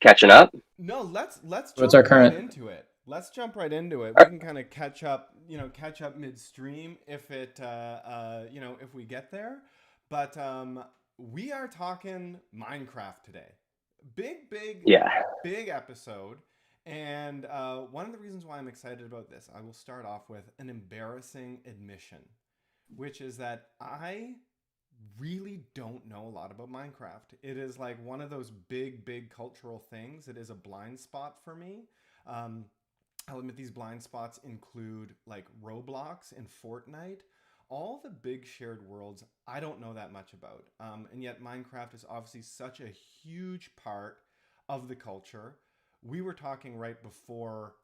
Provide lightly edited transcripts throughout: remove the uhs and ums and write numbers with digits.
catching up? No, let's What's jump our right current? into it. Let's jump right into it. We Uh, can kind of catch up, catch up midstream if if we get there. But we are talking Minecraft today. Big, big, Yeah. big episode. And one of the reasons why I'm excited about this, I will start off with an embarrassing admission, which is that I really don't know a lot about Minecraft. It is like one of those big, big cultural things. It is a blind spot for me. Um, I'll admit these blind spots include like Roblox and Fortnite. All the big shared worlds I don't know that much about. And yet Minecraft is obviously such a huge part of the culture. We were talking right before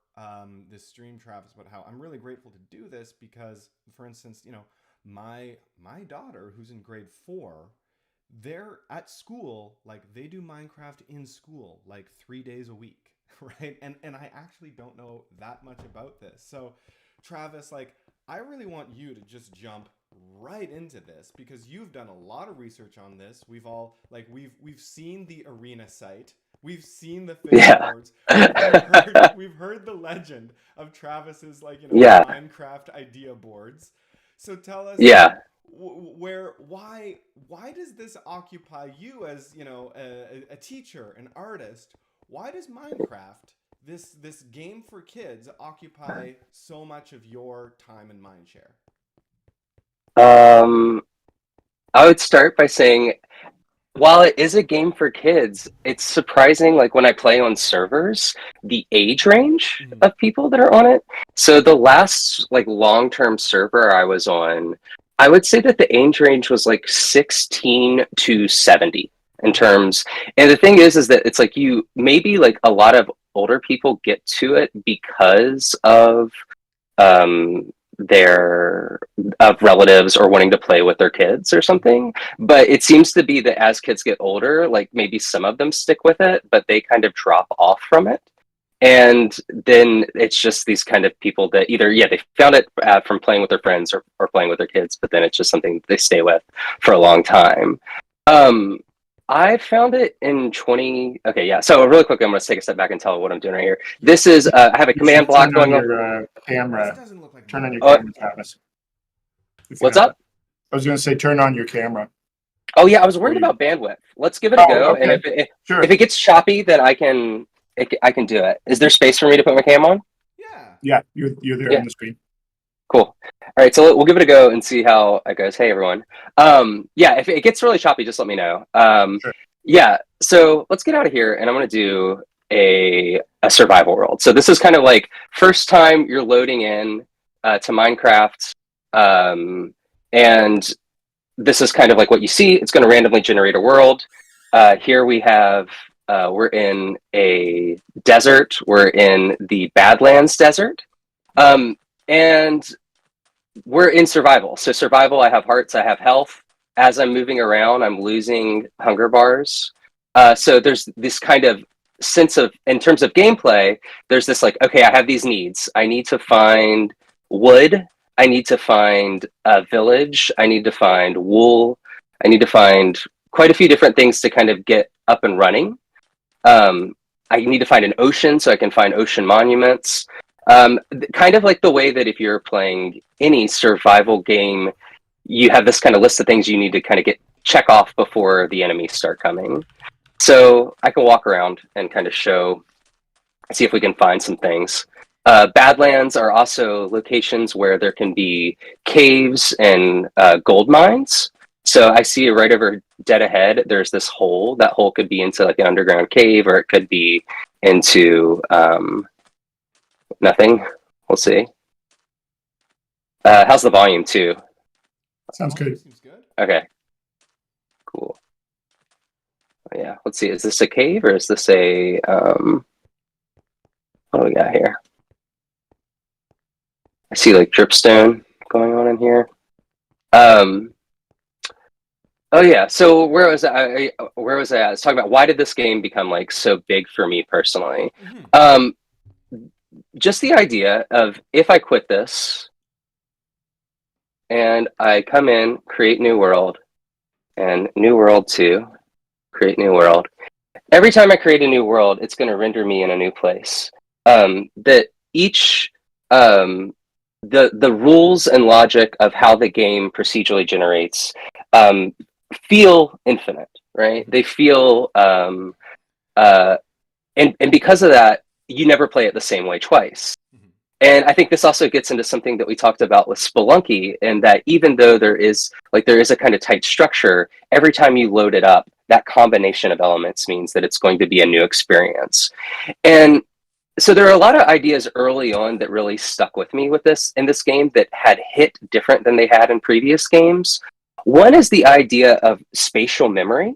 this stream, Travis, about how I'm really grateful to do this because, for instance, my daughter who's in grade 4, they're at school, like they do Minecraft in school like 3 days a week. Right? And I actually don't know that much about this. So Travis, like, I really want you to just jump right into this because you've done a lot of research on this. We've seen the arena site. We've seen the fiddle Yeah. boards. We've heard the legend of Travis's, Yeah. Minecraft idea boards. So tell us, like, Yeah. why does this occupy you as, a teacher, an artist? Why does Minecraft, this game for kids, occupy so much of your time and mind share? Um, I would start by saying, while it is a game for kids, it's surprising, like when I play on servers, the age range Mm-hmm. of people that are on it. So the last like long-term server I was on, I would say that the age range was like 16 to 70 in Mm-hmm. terms. And the thing is that it's like you maybe like a lot of older people get to it because of their of relatives or wanting to play with their kids or Mm-hmm. something. But it seems to be that as kids get older, like maybe some of them stick with it, but they kind of drop off from it. And then it's just these kind of people that either, yeah, they found it from playing with their friends or playing with their kids, but then it's just something they stay with for a long time. Um, I found it in 20. Okay, yeah. So really quick, I'm going to take a step back and tell what I'm doing right here. Yeah. This is, I have a You command should block turn on going on. your This camera. doesn't look like Turn on your Oh, camera, Travis. If you what's have it. up? I was going to say turn on your camera. Oh yeah, I was worried Or about bandwidth. Let's give it a oh, go, and okay. if Sure. it gets choppy, then I can do it. Is there space for me to put my cam on? Yeah. Yeah, you're there Yeah, on the screen. cool. All right, so we'll give it a go and see how it goes. Hey everyone. Yeah, if it gets really choppy, just let me know. Sure. Yeah, so let's get out of here, and I'm gonna do a survival world. So this is kind of like first time you're loading in to Minecraft, and this is kind of like what you see. It's going to randomly generate a world. Here we have, we're in a desert. We're in the Badlands Desert. Um, and we're in survival. So survival, I have hearts, I have health. As I'm moving around, I'm losing hunger bars. So there's this kind of sense of, in terms of gameplay, there's this like, okay, I have these needs. I need to find wood. I need to find a village. I need to find wool. I need to find quite a few different things to kind of get up and running. Um, I need to find an ocean so I can find ocean monuments. Kind of like the way that if you're playing any survival game, you have this kind of list of things you need to kind of get check off before the enemies start coming. So I can walk around and kind of see if we can find some things. Badlands are also locations where there can be caves and gold mines. So I see right over dead ahead, there's this hole. That hole could be into like an underground cave, or it could be into nothing. We'll see. How's the volume too? Sounds Volume good. seems good. Okay, cool. Yeah, let's see. Is this a cave or is this a what do we got here? I see like dripstone going on in here. Um, oh yeah. So where was where was I? I was talking about why did this game become like so big for me personally? Mm-hmm. Um, just the idea of if I quit this and I come in, create new world, and new world two, create new world. every time I create a new world, it's going to render me in a new place. That each the rules and logic of how the game procedurally generates feel infinite, right? They feel and because of that, you never play it the same way twice. And I think this also gets into something that we talked about with Spelunky, and that even though there is a kind of tight structure, every time you load it up, that combination of elements means that it's going to be a new experience. And so there are a lot of ideas early on that really stuck with me with this in this game that had hit different than they had in previous games. One is the idea of spatial memory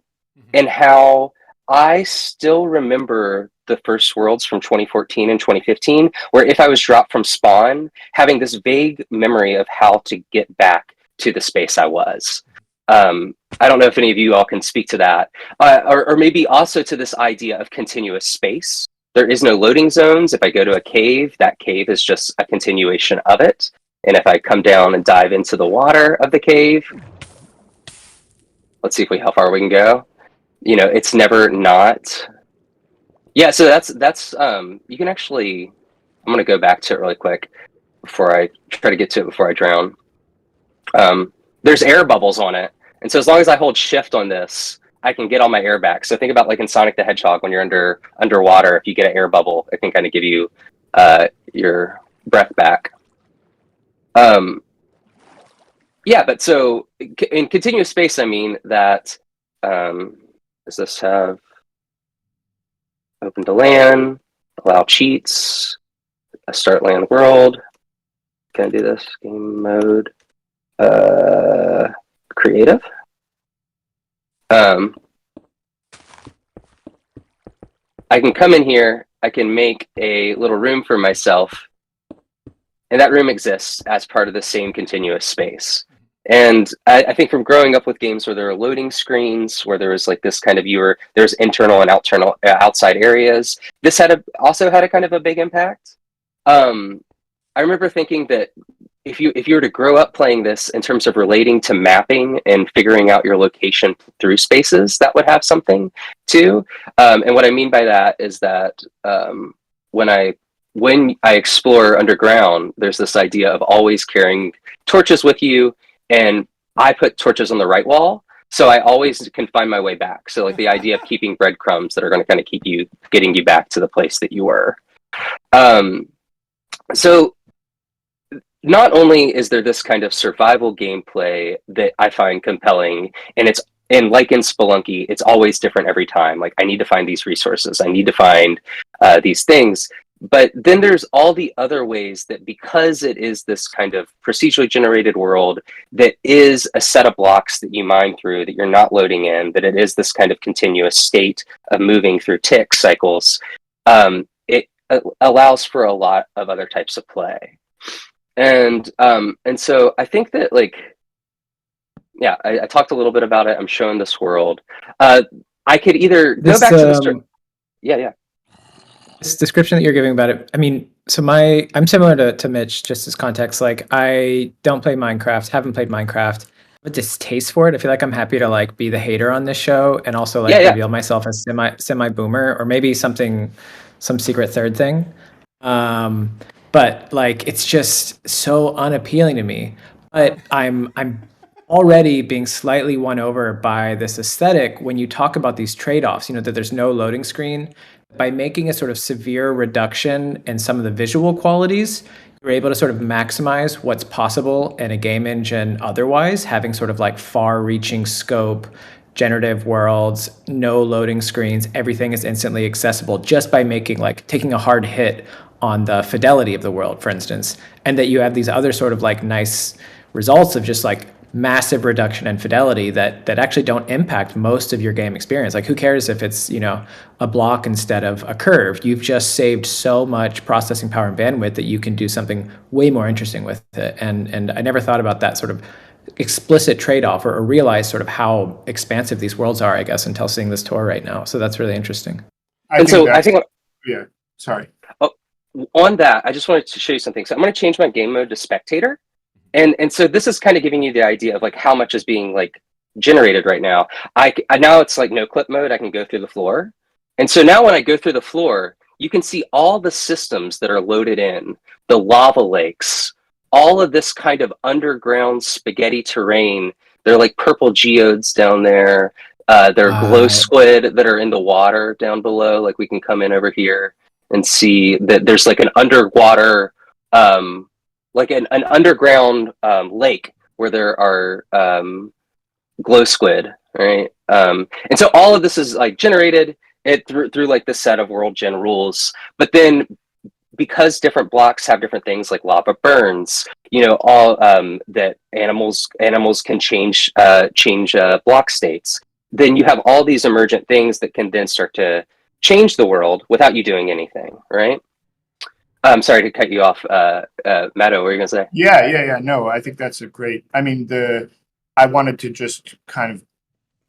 and how I still remember the first worlds from 2014 and 2015, where if I was dropped from spawn, having this vague memory of how to get back to the space I was. I don't know if any of you all can speak to that, or maybe also to this idea of continuous space. There is no loading zones. If I go to a cave, that cave is just a continuation of it. And if I come down and dive into the water of the cave, let's see how far we can go. You know, it's never not. Yeah, so that's you can actually, I'm gonna go back to it really quick before I try to get to it before I drown. There's air bubbles on it. And so as long as I hold shift on this, I can get all my air back. So think about like in Sonic the Hedgehog when you're underwater, if you get an air bubble, it can kind of give you your breath back. Yeah, but so in continuous space, I mean that, does this have open to LAN, allow cheats, a start LAN world? Can I do this? Game mode, creative. I can come in here, I can make a little room for myself, and that room exists as part of the same continuous space. And I think from growing up with games where there are loading screens, where there was like this kind of there's internal and outside areas, this also had a kind of a big impact. I remember thinking that if you were to grow up playing this in terms of relating to mapping and figuring out your location through spaces, that would have something too. And what I mean by that is that when I explore underground, there's this idea of always carrying torches with you, and I put torches on the right wall, so I always can find my way back. So like the idea of keeping breadcrumbs that are going to kind of keep you getting you back to the place that you were. So not only is there this kind of survival gameplay that I find compelling, and like in Spelunky, it's always different every time. Like I need to find these resources, I need to find these things. But then there's all the other ways that, because it is this kind of procedurally generated world that is a set of blocks that you mine through, that you're not loading in, that it is this kind of continuous state of moving through tick cycles, it allows for a lot of other types of play. And so I think that, like, yeah, I talked a little bit about it. I'm showing this world. I could either go back to the yeah. This description that you're giving about it, I mean, so I'm similar to Mitch, just as context. Like, I don't play Minecraft, haven't played Minecraft. I have a distaste for it. I feel like I'm happy to like be the hater on this show and also like reveal myself as semi boomer, or maybe some secret third thing. But like, it's just so unappealing to me. But I'm already being slightly won over by this aesthetic when you talk about these trade-offs, you know, that there's no loading screen. By making a sort of severe reduction in some of the visual qualities, you're able to sort of maximize what's possible in a game engine otherwise, having sort of like far-reaching scope, generative worlds, no loading screens, everything is instantly accessible just by taking a hard hit on the fidelity of the world, for instance, and that you have these other sort of like nice results of just like massive reduction in fidelity that actually don't impact most of your game experience. Like, who cares if it's, you know, a block instead of a curve? You've just saved so much processing power and bandwidth that you can do something way more interesting with it. And I never thought about that sort of explicit trade-off or realize sort of how expansive these worlds are, I guess, until seeing this tour right now. So that's really interesting. I think yeah, sorry. On that, I just wanted to show you something. So I'm going to change my game mode to spectator. And so this is kind of giving you the idea of like how much is being like generated right now. Now it's like no clip mode. I can go through the floor, And so now when I go through the floor, you can see all the systems that are loaded in, the lava lakes, all of this kind of underground spaghetti terrain. They're like purple geodes down there. There are glow squid that are in the water down below. Like we can come in over here and see that there's like an underwater, like an underground lake where there are glow squid, right? And so all of this is like generated it through like the set of world gen rules. But then because different blocks have different things like lava burns, all that animals can change block states. Then you have all these emergent things that can then start to change the world without you doing anything, right? I'm sorry to cut you off, Matto. What were you gonna say? Yeah. No, I think that's a great. I mean, I wanted to just kind of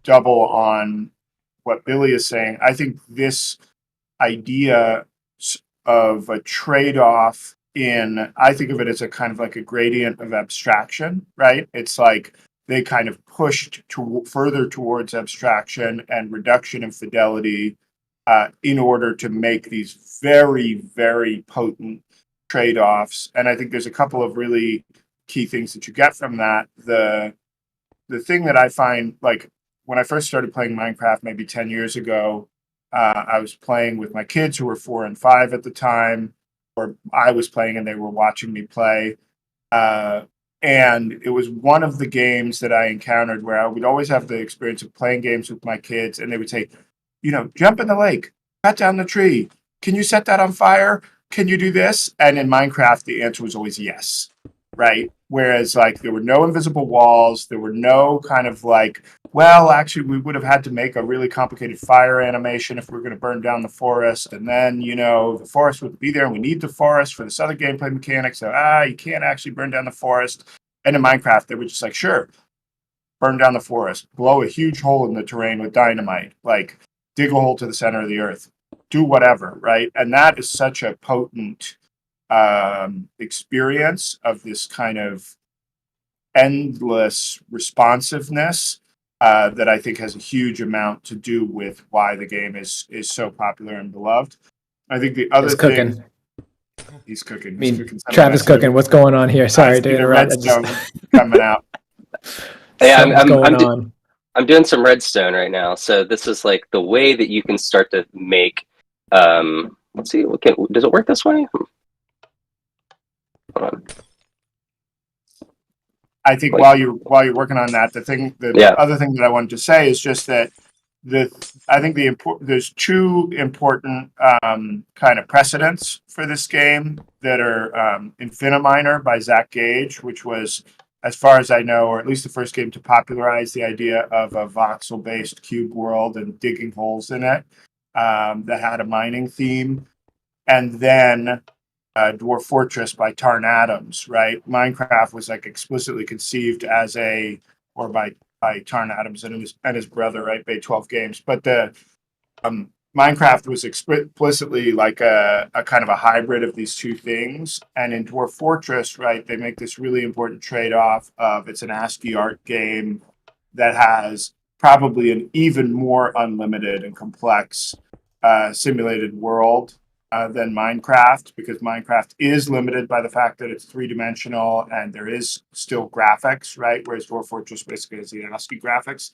double on what Billy is saying. I think this idea of a trade-off I think of it as a kind of like a gradient of abstraction, right? It's like they kind of pushed further towards abstraction and reduction of fidelity in order to make these very, very potent trade-offs. And I think there's a couple of really key things that you get from that. The thing that I find, like when I first started playing Minecraft maybe 10 years ago, I was playing with my kids who were 4 and 5 at the time, or I was playing and they were watching me play. And it was one of the games that I encountered where I would always have the experience of playing games with my kids, and they would say, jump in the lake, cut down the tree. Can you set that on fire? Can you do this? And in Minecraft, the answer was always yes, right? Whereas like there were no invisible walls, there were no kind of like, well, actually, we would have had to make a really complicated fire animation if we were going to burn down the forest. And then, the forest would be there and we need the forest for this other gameplay mechanic. So, you can't actually burn down the forest. And in Minecraft, they were just like, sure, burn down the forest, blow a huge hole in the terrain with dynamite, like dig a hole to the center of the earth, do whatever, right? And that is such a potent experience of this kind of endless responsiveness that I think has a huge amount to do with why the game is so popular and beloved. I think the other thing he's cooking. He's cooking Travis cooking. What's going on here? Sorry to interrupt. Redstone coming out. Yeah, I'm doing some redstone right now. So this is like the way that you can start to make. Let's see. Does it work this way? Hold on. I think while you're working on that, the other thing that I wanted to say is just that I think there's two important kind of precedents for this game that are Infiniminer by Zach Gage, which was, as far as I know, or at least the first game to popularize the idea of a voxel-based cube world and digging holes in it that had a mining theme, and then Dwarf Fortress by Tarn Adams, right? Minecraft was like explicitly conceived as by Tarn Adams and his brother, right? Bay 12 Games. But the Minecraft was explicitly like a kind of a hybrid of these two things. And in Dwarf Fortress, right, they make this really important trade-off of it's an ASCII art game that has probably an even more unlimited and complex simulated world than Minecraft, because Minecraft is limited by the fact that it's three-dimensional and there is still graphics, right? Whereas Dwarf Fortress basically has the ASCII graphics.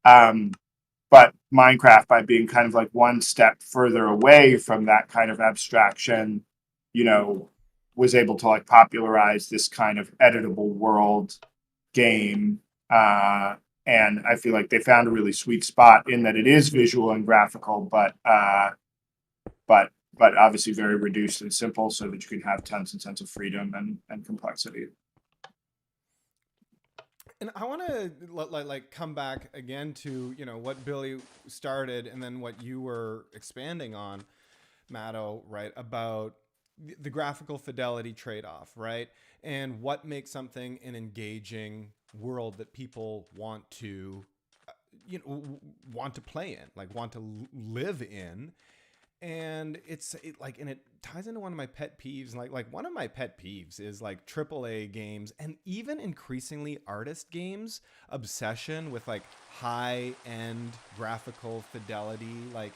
But Minecraft, by being kind of like one step further away from that kind of abstraction, was able to like popularize this kind of editable world game. And I feel like they found a really sweet spot in that it is visual and graphical, but obviously very reduced and simple, so that you can have tons and tons of freedom and complexity. And I want to like come back again to what Billy started, and then what you were expanding on, Matto, right, about the graphical fidelity trade-off, right, and what makes something an engaging world that people want to play in, like want to live in. And it ties into one of my pet peeves. Like one of my pet peeves is like AAA games, and even increasingly artist games, obsession with like high end graphical fidelity. Like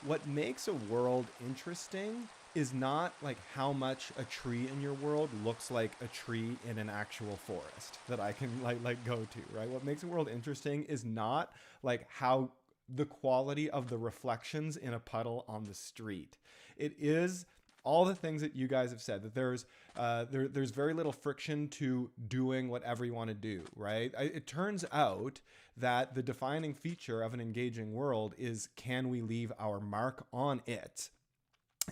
what makes a world interesting is not like how much a tree in your world looks like a tree in an actual forest that I can like go to, right? What makes a world interesting is not like how the quality of the reflections in a puddle on the street. It is all the things that you guys have said, that there's very little friction to doing whatever you want to do, right? It turns out that the defining feature of an engaging world is, can we leave our mark on it?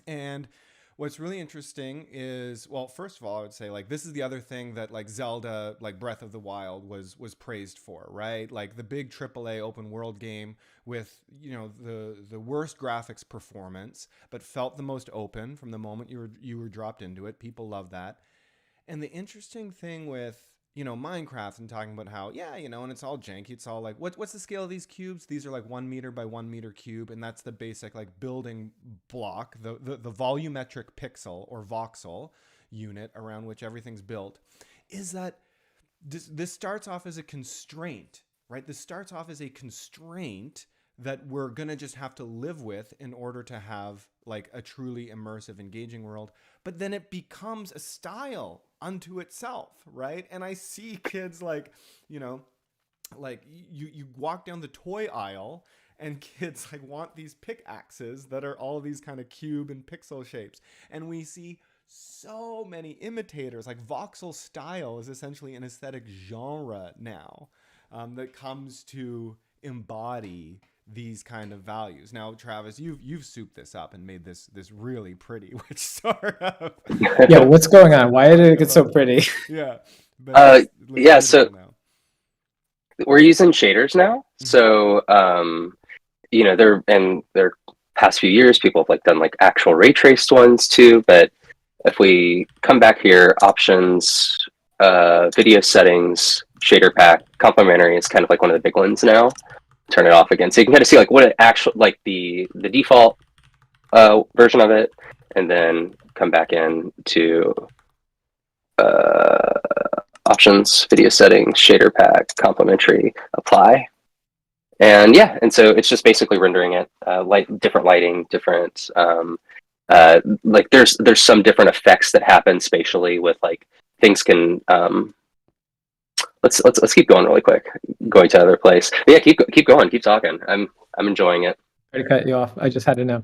And what's really interesting is, well, first of all, I would say like this is the other thing that like Zelda, like Breath of the Wild was praised for, right? Like the big AAA open world game with, you know, the worst graphics performance, but felt the most open from the moment you were dropped into it. People love that. And the interesting thing with, you know, Minecraft and talking about how, yeah, you know, and it's all janky. It's all like, what's the scale of these cubes? These are like 1 meter by 1 meter cube. And that's the basic like building block, the volumetric pixel or voxel unit around which everything's built. Is that this starts off as a constraint, right? This starts off as a constraint that we're going to just have to live with in order to have like a truly immersive, engaging world. But then it becomes a style unto itself, right? And I see kids like, you know, like you walk down the toy aisle and kids like want these pickaxes that are all these kind of cube and pixel shapes. And we see so many imitators, like voxel style is essentially an aesthetic genre now that comes to embody these kind of values. Now, Travis, you've souped this up and made this really pretty, which sort of Yeah, what's going on? Why did it get so pretty? yeah. But yeah, so we're using shaders now. So you know, their past few years people have like done like actual ray traced ones too, but if we come back here, options, video settings, shader pack, complementary is kind of like one of the big ones now. Turn it off again, so you can kind of see like what it actually like the default version of it, and then come back in to options, video settings, shader pack, complementary, apply, and yeah, and so it's just basically rendering it different lighting, different like there's some different effects that happen spatially with like things can let's keep going really quick, going to another place. But yeah, keep going, keep talking. I'm enjoying it. Sorry to cut you off. I just had to know.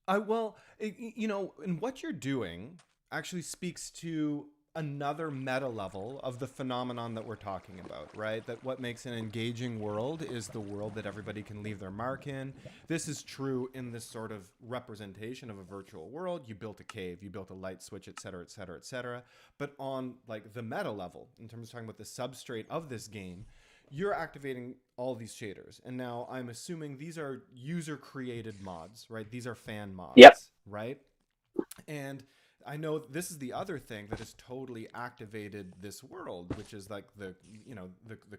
Well, you know, and what you're doing actually speaks to another meta level of the phenomenon that we're talking about, right? That what makes an engaging world is the world that everybody can leave their mark in. This is true in this sort of representation of a virtual world. You built a cave, you built a light switch, et cetera, et cetera, et cetera. But on like the meta level, in terms of talking about the substrate of this game, you're activating all these shaders. And now I'm assuming these are user created mods, right? These are fan mods, yep. Right? And I know this is the other thing that has totally activated this world, which is like the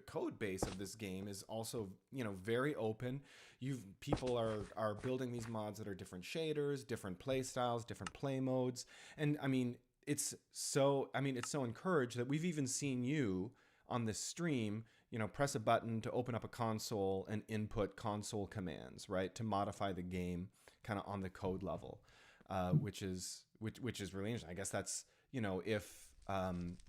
code base of this game is also, you know, very open. People are building these mods that are different shaders, different play styles, different play modes. And I mean, it's so encouraged that we've even seen you on this stream, you know, press a button to open up a console and input console commands, right? To modify the game kind of on the code level, which is really interesting. I guess that's, you know, if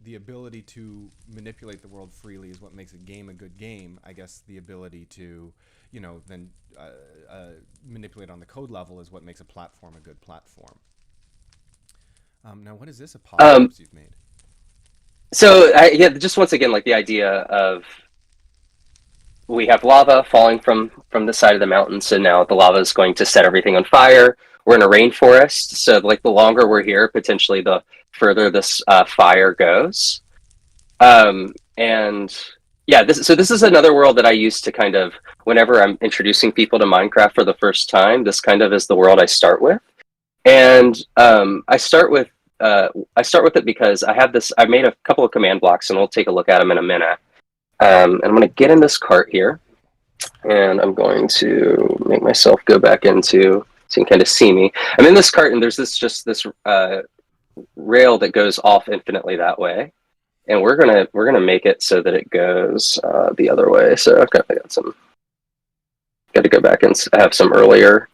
the ability to manipulate the world freely is what makes a game a good game, I guess the ability to, you know, then manipulate on the code level is what makes a platform a good platform. Now, what is this apocalypse you've made? So yeah, just once again, like the idea of we have lava falling from the side of the mountain, so now the lava is going to set everything on fire. We're in a rainforest, so like the longer we're here, potentially the further this fire goes. And yeah, this is another world that I use to kind of, whenever I'm introducing people to Minecraft for the first time, this kind of is the world I start with. And I start with it because I made a couple of command blocks, and we'll take a look at them in a minute. And I'm going to get in this cart here, and I'm going to make myself go back into, so you can kind of see me. I'm in this cart, and there's this rail that goes off infinitely that way, and we're gonna make it so that it goes the other way. So I've got to go back and have some earlier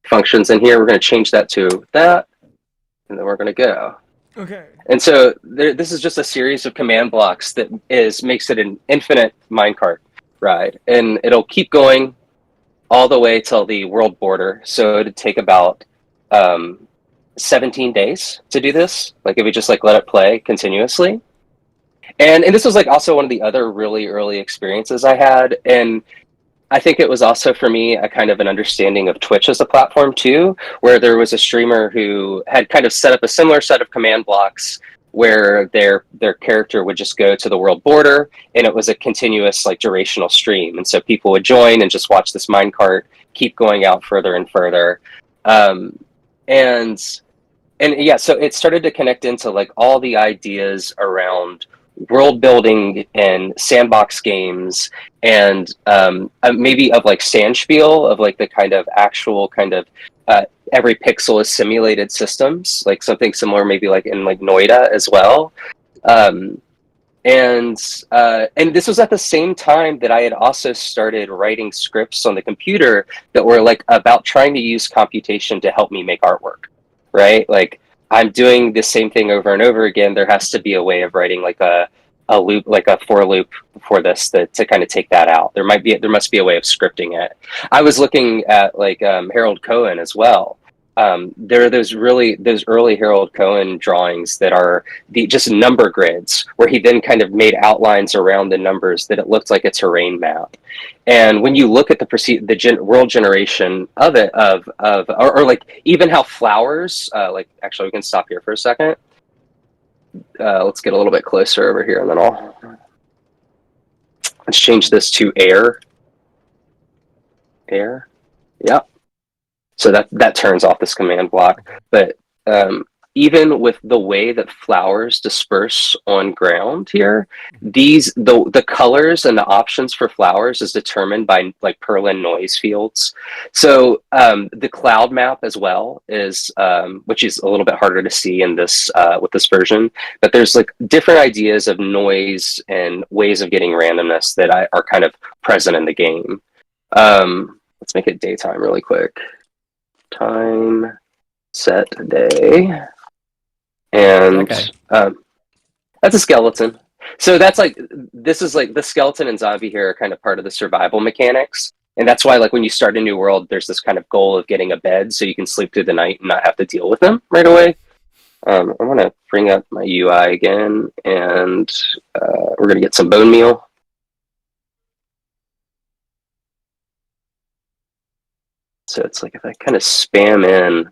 functions in here. We're going to change that to that, and then we're going to go. Okay. And so this is just a series of command blocks that makes it an infinite minecart ride, and it'll keep going all the way till the world border. So it'd take about 17 days to do this. Like if we just like let it play continuously. And this was like also one of the other really early experiences I had. And I think it was also for me a kind of an understanding of Twitch as a platform too, where there was a streamer who had kind of set up a similar set of command blocks where their character would just go to the world border, and it was a continuous like durational stream. And so people would join and just watch this minecart keep going out further and further. And yeah, so it started to connect into like all the ideas around world building and sandbox games, and maybe of like Sandspiel, of like the kind of actual kind of every pixel is simulated systems, like something similar maybe like in like Noida as well. And this was at the same time that I had also started writing scripts on the computer that were like about trying to use computation to help me make artwork, right? Like I'm doing the same thing over and over again. There has to be a way of writing like a loop, like a for loop for this to kind of take that out. There must be a way of scripting it. I was looking at like Harold Cohen as well. There are those early Harold Cohen drawings that are just number grids, where he then kind of made outlines around the numbers that it looked like a terrain map. And when you look at the world generation of it, or like even how flowers, like actually we can stop here for a second. Let's get a little bit closer over here, and then let's change this to air. Yep. So that turns off this command block. But even with the way that flowers disperse on ground here, the colors and the options for flowers is determined by like Perlin noise fields. So the cloud map as well is, which is a little bit harder to see in this with this version, but there's like different ideas of noise and ways of getting randomness that are kind of present in the game. Let's make it daytime really quick. Time set day, and that's a skeleton. So that's like, this is like the skeleton and zombie here are kind of part of the survival mechanics, and that's why like when you start a new world, there's this kind of goal of getting a bed so you can sleep through the night and not have to deal with them right away. I want to bring up my UI again, and we're gonna get some bone meal. So it's like if I kind of spam in,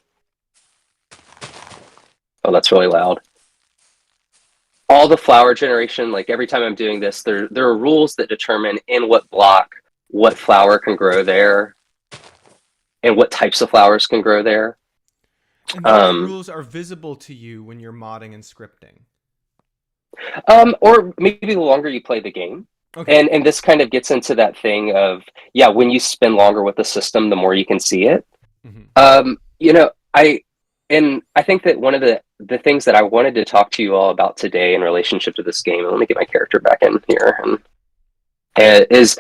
oh, that's really loud. All the flower generation, like every time I'm doing this, there are rules that determine in what block, what flower can grow there, and what types of flowers can grow there. And those rules are visible to you when you're modding and scripting. Or maybe the longer you play the game. Okay. And this kind of gets into that thing of, yeah, when you spend longer with the system, the more you can see it. Mm-hmm. You know, I think that one of the things that I wanted to talk to you all about today in relationship to this game, let me get my character back in here, and is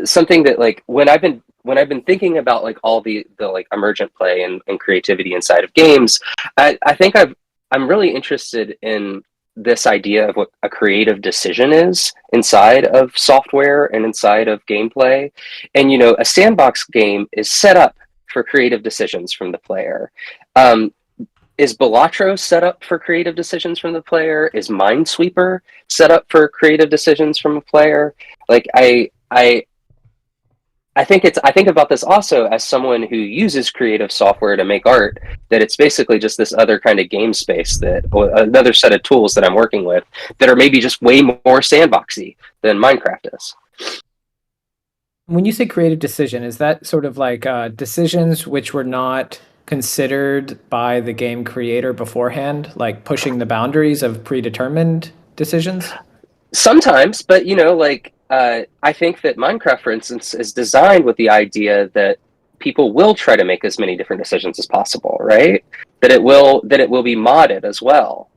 something that like when I've been thinking about like all the like emergent play and creativity inside of games, I think I'm really interested in this idea of what a creative decision is inside of software and inside of gameplay. And, you know, a sandbox game is set up for creative decisions from the player. Is Balatro set up for creative decisions from the player? Is Minesweeper set up for creative decisions from a player? Like I think about this also as someone who uses creative software to make art, that it's basically just this other kind of game space, that another set of tools that I'm working with that are maybe just way more sandboxy than Minecraft is. When you say creative decision, is that sort of like decisions which were not considered by the game creator beforehand, like pushing the boundaries of predetermined decisions? Sometimes, but you know, like I think that Minecraft, for instance, is designed with the idea that people will try to make as many different decisions as possible, right? That it will be modded as well.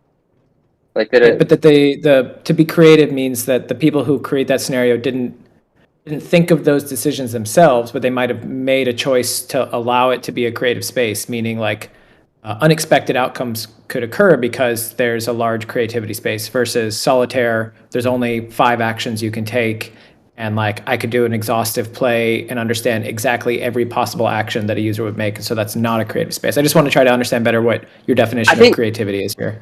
Like that. But that the to be creative means that the people who create that scenario didn't didn't think of those decisions themselves, but they might have made a choice to allow it to be a creative space, meaning like unexpected outcomes could occur because there's a large creativity space versus solitaire. There's only 5 actions you can take. And like I could do an exhaustive play and understand exactly every possible action that a user would make. So that's not a creative space. I just want to try to understand better what your definition of creativity is here.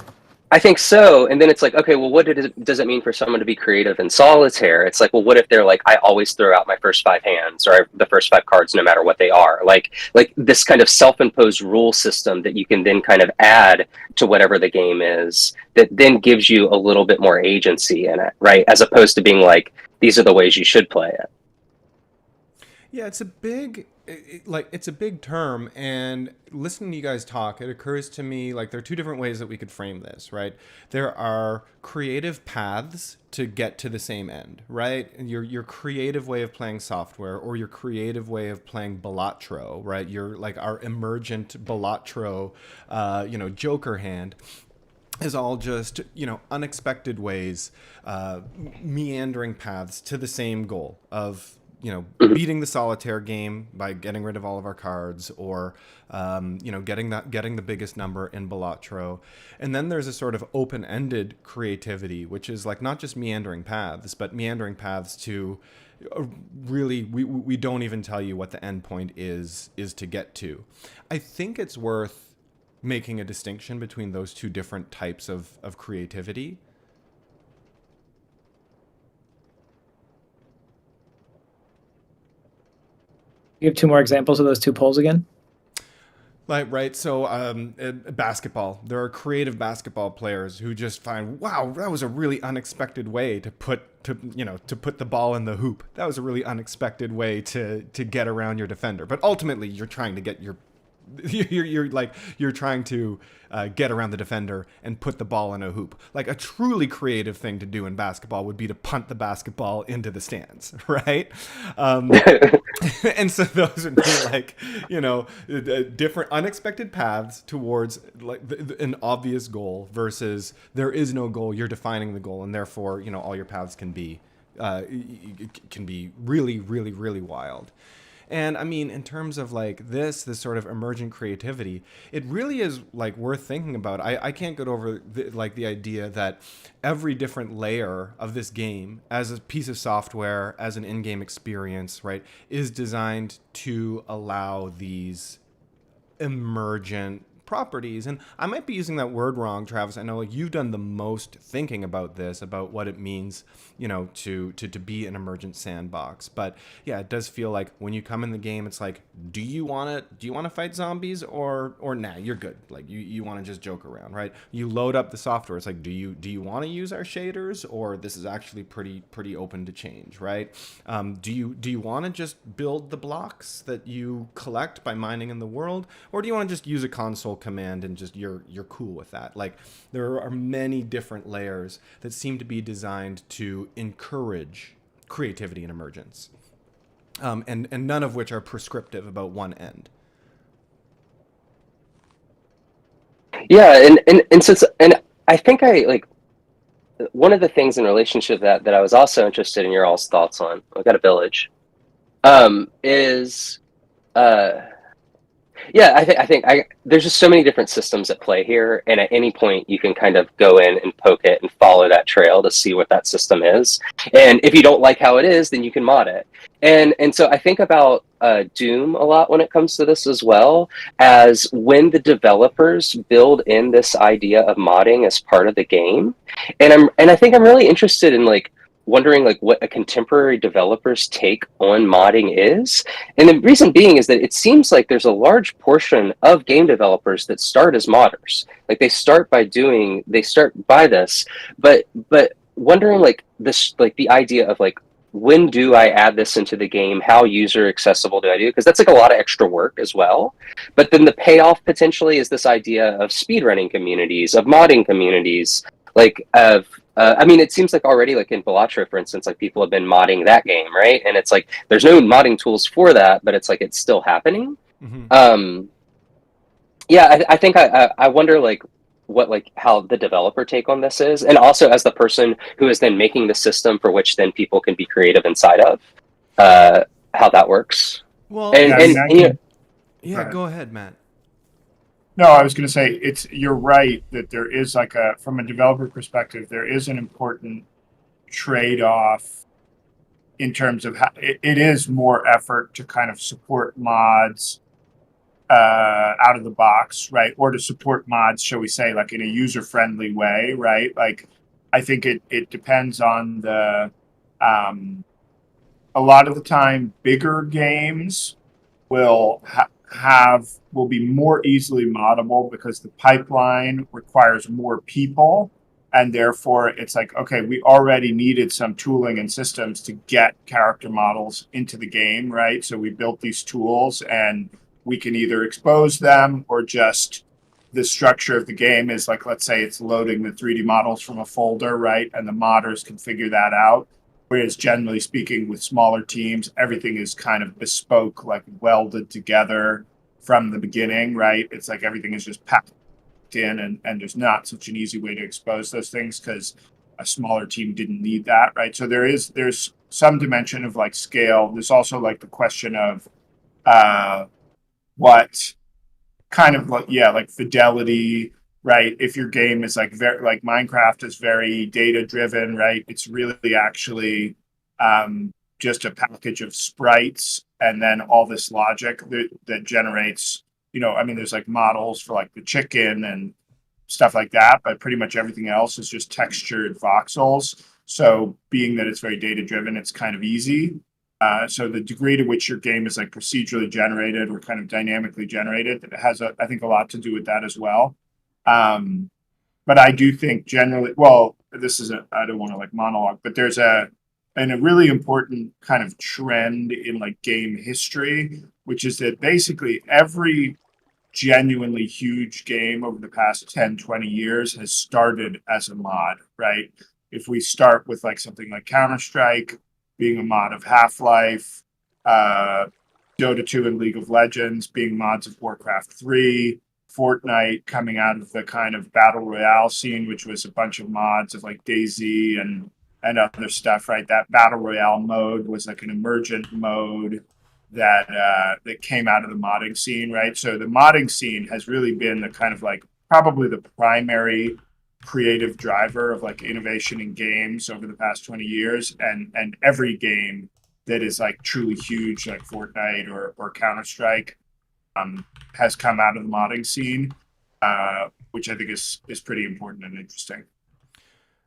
I think so. And then it's like, okay, well, what does it mean for someone to be creative in solitaire? It's like, well, what if they're like, I always throw out my first 5 hands or the first 5 cards, no matter what they are. Like this kind of self-imposed rule system that you can then kind of add to whatever the game is that then gives you a little bit more agency in it, right? As opposed to being like, these are the ways you should play it. Yeah, it's a big term, and listening to you guys talk, it occurs to me like there are 2 different ways that we could frame this, right? There are creative paths to get to the same end, right? And your creative way of playing software or your creative way of playing Balatro, right? Your like our emergent Balatro, Joker hand is all just, unexpected ways, meandering paths to the same goal of beating the solitaire game by getting rid of all of our cards, or getting the biggest number in Balatro. And then there's a sort of open-ended creativity, which is like not just meandering paths, but meandering paths to really we don't even tell you what the end point is to get to. I think it's worth making a distinction between those 2 different types of creativity. You have 2 more examples of those 2 polls again? Right. So basketball, there are creative basketball players who just find, wow, that was a really unexpected way to put the ball in the hoop. That was a really unexpected way to get around your defender. But ultimately, you're trying to get you're trying to get around the defender and put the ball in a hoop. Like a truly creative thing to do in basketball would be to punt the basketball into the stands, right? And so those would be like, different unexpected paths towards like an obvious goal versus there is no goal. You're defining the goal, and therefore, all your paths can be really, really, really wild. And I mean, in terms of like this sort of emergent creativity, it really is like worth thinking about. I can't get over the idea that every different layer of this game as a piece of software, as an in-game experience, right, is designed to allow these emergent properties. And I might be using that word wrong, Travis. I know like you've done the most thinking about this, about what it means, to be an emergent sandbox. But yeah, it does feel like when you come in the game, it's like, do you want to fight zombies or nah, you're good. Like you want to just joke around, right? You load up the software. It's like, do you want to use our shaders, or this is actually pretty open to change, right? Do you want to just build the blocks that you collect by mining in the world, or do you want to just use a console command and just you're cool with that? Like there are many different layers that seem to be designed to encourage creativity and emergence, and none of which are prescriptive about one end. Yeah, and since I think I like one of the things in relationship that I was also interested in your all's thoughts on. I've got a village. Is Yeah, I think there's just so many different systems at play here, and at any point you can kind of go in and poke it and follow that trail to see what that system is. And if you don't like how it is, then you can mod it. And so I think about Doom a lot when it comes to this as well, as when the developers build in this idea of modding as part of the game. And I think I'm really interested in like wondering like what a contemporary developer's take on modding is. And the reason being is that it seems like there's a large portion of game developers that start as modders. Like they start by this, but wondering like this, like the idea of like, when do I add this into the game? How user accessible do I do? Because that's like a lot of extra work as well. But then the payoff potentially is this idea of speedrunning communities, of modding communities, like of I mean, it seems like already, like in Balatro, for instance, like people have been modding that game, right? And it's like there's no modding tools for that, but it's like it's still happening. Mm-hmm. Yeah, I think I wonder like what like how the developer take on this is, and also as the person who is then making the system for which then people can be creative inside of. how that works. Well, And Yeah, I mean, and, I and you know, can. Go yeah, ahead. go ahead, Matt. No, I was going to say you're right that there is like from a developer perspective, there is an important trade-off in terms of how it is more effort to kind of support mods out of the box, right? Or to support mods, shall we say, like in a user-friendly way, right? Like I think it depends on um, a lot of the time bigger games will be more easily moddable because the pipeline requires more people, and therefore it's like, okay, we already needed some tooling and systems to get character models into the game, right? So we built these tools, and we can either expose them or just the structure of the game is like, let's say it's loading the 3D models from a folder, right? And the modders can figure that out. Whereas generally speaking, with smaller teams, everything is kind of bespoke, like welded together from the beginning, right? It's like everything is just packed in, and there's not such an easy way to expose those things because a smaller team didn't need that, right? So there's some dimension of like scale. There's also like the question of what kind of like, yeah, like fidelity, right? If your game is like very like Minecraft is very data driven, right? It's really actually just a package of sprites and then all this logic that generates, I mean, there's like models for like the chicken and stuff like that, but pretty much everything else is just textured voxels. So being that it's very data driven, it's kind of easy. So the degree to which your game is like procedurally generated or kind of dynamically generated, it has, I think, a lot to do with that as well. But I do think generally, well, I don't want to like monologue, but there's a really important kind of trend in like game history, which is that basically every genuinely huge game over the past 10, 20 years has started as a mod, right? If we start with like something like Counter-Strike being a mod of Half-Life, Dota 2 and League of Legends being mods of Warcraft 3, Fortnite coming out of the kind of battle royale scene, which was a bunch of mods of like DayZ and other stuff, right? That battle royale mode was like an emergent mode that came out of the modding scene, right? So the modding scene has really been the kind of like probably the primary creative driver of like innovation in games over the past 20 years, and every game that is like truly huge like Fortnite or Counter-Strike has come out of the modding scene, which I think is pretty important and interesting.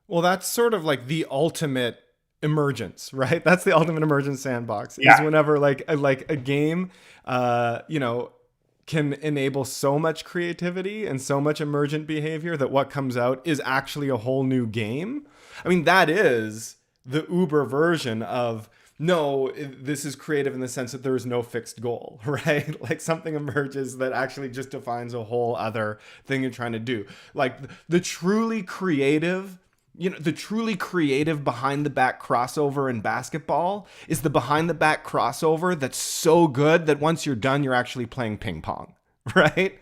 Well, that's sort of like the ultimate emergence, right? That's the ultimate emergence sandbox. Is Yeah. whenever like a game, can enable so much creativity and so much emergent behavior that what comes out is actually a whole new game. I mean, that is the Uber version of no, this is creative in the sense that there is no fixed goal, right? Like something emerges that actually just defines a whole other thing you're trying to do. Like the truly creative, the truly creative behind the back crossover in basketball is the behind the back crossover that's so good that once you're done, you're actually playing ping pong, right?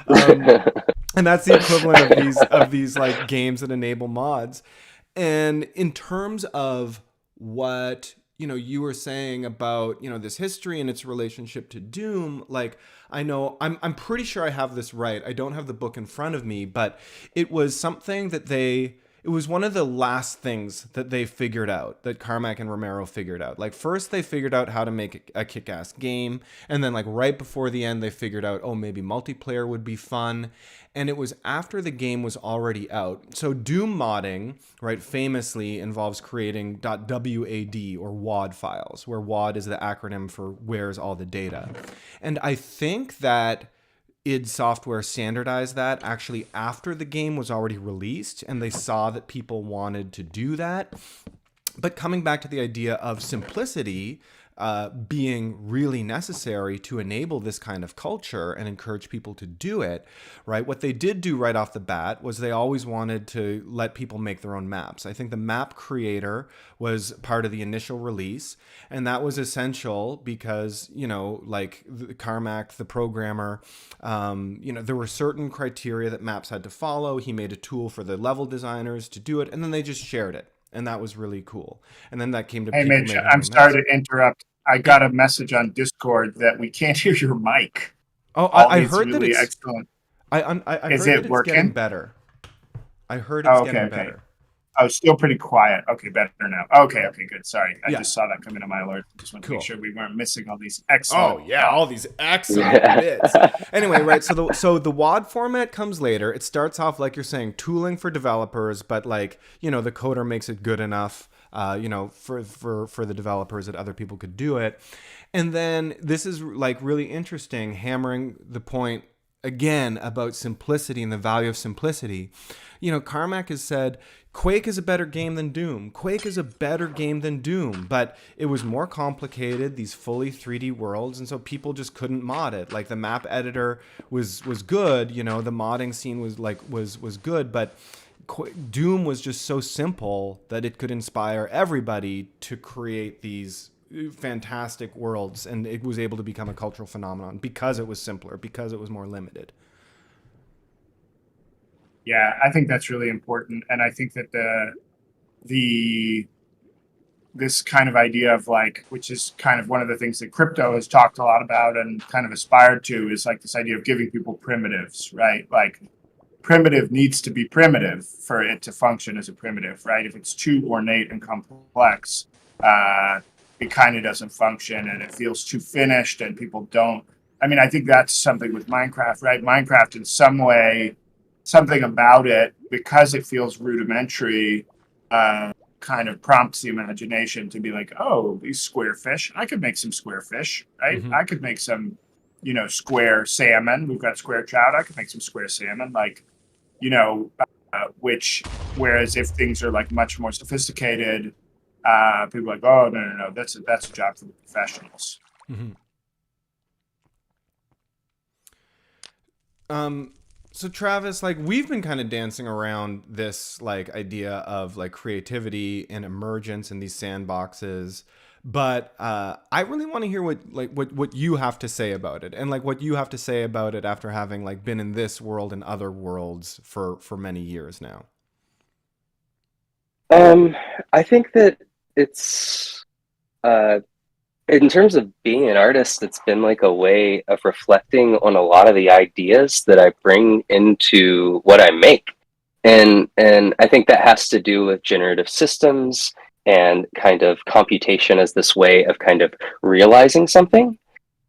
And that's the equivalent of these like games that enable mods. And in terms of what you were saying about this history and its relationship to Doom, like I know I'm pretty sure I have this right. I don't have the book in front of me, but it was something that it was one of the last things that they figured out, that Carmack and Romero figured out. Like first they figured out how to make a kick-ass game, and then like right before the end they figured out, oh, maybe multiplayer would be fun. And it was after the game was already out. So Doom modding, right, famously involves creating .wad or WAD files, where WAD is the acronym for where's all the data. And I think that id Software standardized that actually after the game was already released, and they saw that people wanted to do that. But coming back to the idea of simplicity being really necessary to enable this kind of culture and encourage people to do it, right? What they did do right off the bat was they always wanted to let people make their own maps. I think the map creator was part of the initial release, and that was essential because, like Carmack, the programmer, there were certain criteria that maps had to follow. He made a tool for the level designers to do it, and then they just shared it. And that was really cool. And then that came to Hey, people Mitch, making I'm their sorry maps. to interrupt. I got a message on Discord that we can't hear your mic. Oh, All I these heard that really it's. excellent. I Is heard that it it's getting working? better. I heard it's Oh, okay, getting okay. better. Oh, still pretty quiet. Okay, better now. Okay, good. Sorry. I Yeah. just saw that come into my alert. Just want to Cool. make sure we weren't missing all these Oh excellent. yeah, all these excellent bits. Anyway, right? So the WAD format comes later. It starts off like you're saying, tooling for developers, but like the coder makes it good enough, for the developers that other people could do it. And then this is like really interesting, hammering the point again about simplicity and the value of simplicity. Carmack has said Quake is a better game than Doom. Quake is a better game than Doom, but it was more complicated, these fully 3D worlds, and so people just couldn't mod it. Like the map editor was good, the modding scene was good, but Doom was just so simple that it could inspire everybody to create these fantastic worlds, and it was able to become a cultural phenomenon because it was simpler, because it was more limited. Yeah, I think that's really important, and I think that this kind of idea of like, which is kind of one of the things that crypto has talked a lot about and kind of aspired to, is like this idea of giving people primitives, right? Like primitive needs to be primitive for it to function as a primitive, right? If it's too ornate and complex, it kind of doesn't function, and it feels too finished, and people don't. I mean, I think that's something with Minecraft, right? Minecraft, in some way, something about it, because it feels rudimentary, kind of prompts the imagination to be like, oh, these square fish, I could make some square fish, right? Mm-hmm. I could make some, square salmon. We've got square trout. I could make some square salmon, like, whereas if things are like much more sophisticated, people are like, oh, no, that's a job for the professionals. Mm-hmm. So Travis, like we've been kind of dancing around this like idea of like creativity and emergence in these sandboxes, but I really want to hear what you have to say about it, and like what you have to say about it after having like been in this world and other worlds for many years now. I think that it's in terms of being an artist, it's been like a way of reflecting on a lot of the ideas that I bring into what I make. And I think that has to do with generative systems and kind of computation as this way of kind of realizing something.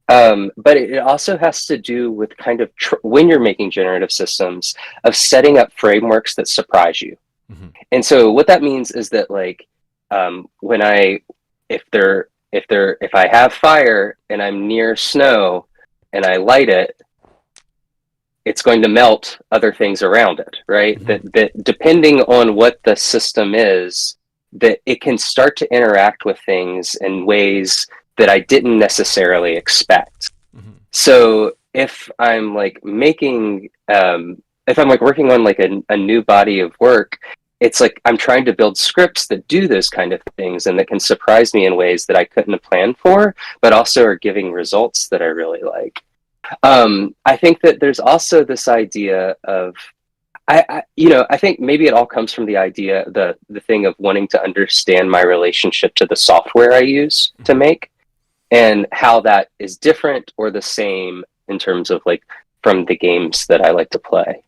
But it also has to do with kind of when you're making generative systems, of setting up frameworks that surprise you. Mm-hmm. And so what that means is that like when if I have fire and I'm near snow and I light it, it's going to melt other things around it, right? Mm-hmm. That depending on what the system is, that it can start to interact with things in ways that I didn't necessarily expect. Mm-hmm. So if I'm like making, if I'm like working on like a new body of work, it's like I'm trying to build scripts that do those kind of things and that can surprise me in ways that I couldn't have planned for, but also are giving results that I really like. I think that there's also this idea of, I think maybe it all comes from the idea, the thing of wanting to understand my relationship to the software I use to make, and how that is different or the same in terms of like from the games that I like to play.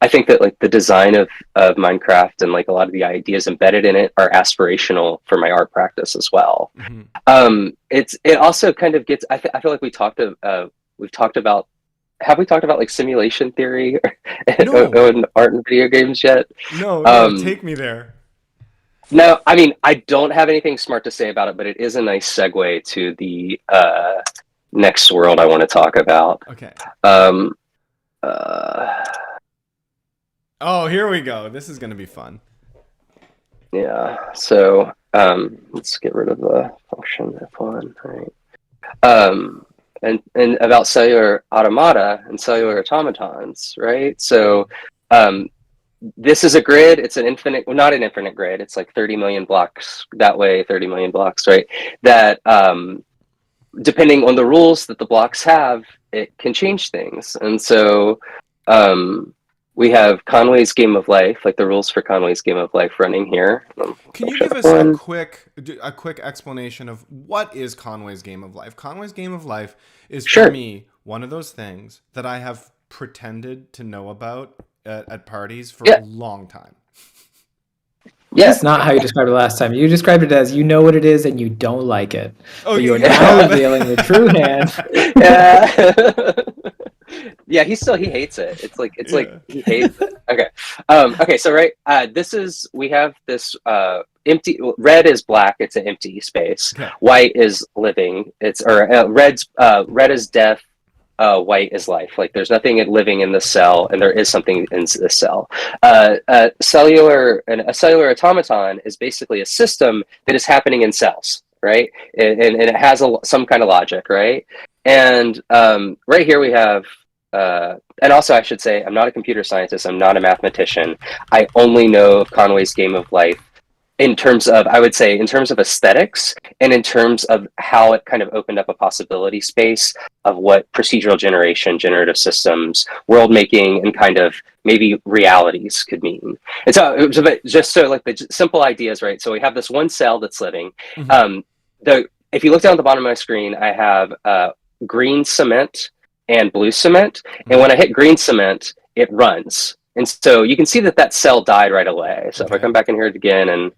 I think that like the design of Minecraft and like a lot of the ideas embedded in it are aspirational for my art practice as well. Mm-hmm. It also kind of gets, I feel like we've talked about, have we talked about like simulation theory in art and video games yet? No, take me there. No, I mean, I don't have anything smart to say about it, but it is a nice segue to the next world I want to talk about. Okay. Uh, Oh, here we go. This is going to be fun. Yeah. So let's get rid of the function F1, right? And about cellular automata and cellular automatons, right? So this is a grid. It's an infinite, well, not an infinite grid. It's like 30 million blocks that way, 30 million blocks, right? That depending on the rules that the blocks have, it can change things. And so we have Conway's Game of Life, like the rules for Conway's Game of Life running here. Can you give us a quick explanation of what is Conway's Game of Life? Conway's Game of Life is, for me, one of those things that I have pretended to know about at parties for a long time. Yeah. That's not how you described it last time. You described it as you know what it is and you don't like it. Oh, but you're now revealing your true hand. Yeah. Yeah, he hates it. It's like he hates it. Okay. Okay, so we have this empty. Red is black, it's an empty space. Okay. White is living. Red is death. White is life. Like there's nothing living in the cell, and there is something in the cell. A cellular automaton is basically a system that is happening in cells, right? And it has some kind of logic, right? And right here we have, and also I should say, I'm not a computer scientist. I'm not a mathematician. I only know of Conway's Game of Life in terms of aesthetics and in terms of how it kind of opened up a possibility space of what procedural generation, generative systems, world making, and kind of maybe realities could mean. And so it was a bit, just so like the simple ideas, right? So we have this one cell that's living. Mm-hmm. If you look down at the bottom of my screen, I have green cement and blue cement. Mm-hmm. And when I hit green cement, it runs. And so you can see that cell died right away. So if I come back in here again and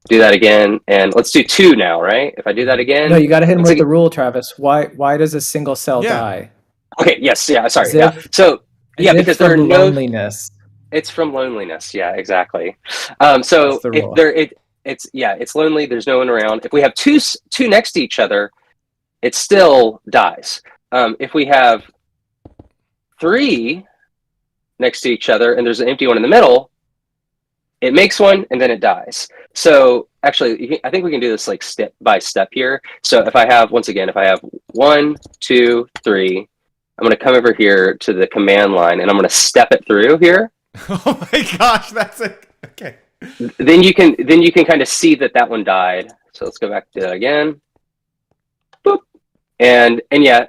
do that again, and let's do 2 now, right? If I do that again, no, you got to hit him with the rule, Travis. Why does a single cell die? Okay, yes, yeah, sorry, So because there are loneliness. It's from loneliness, yeah, exactly. So if it's lonely. There's no one around. If we have two next to each other, it still dies. If we have 3 next to each other and there's an empty one in the middle, it makes one and then it dies. So actually, I think we can do this like step by step here. So if I have 1, 2, 3, I'm going to come over here to the command line and I'm going to step it through here. Oh my gosh, that's it. Okay. Then you can kind of see that one died. So let's go back to that again. Boop. And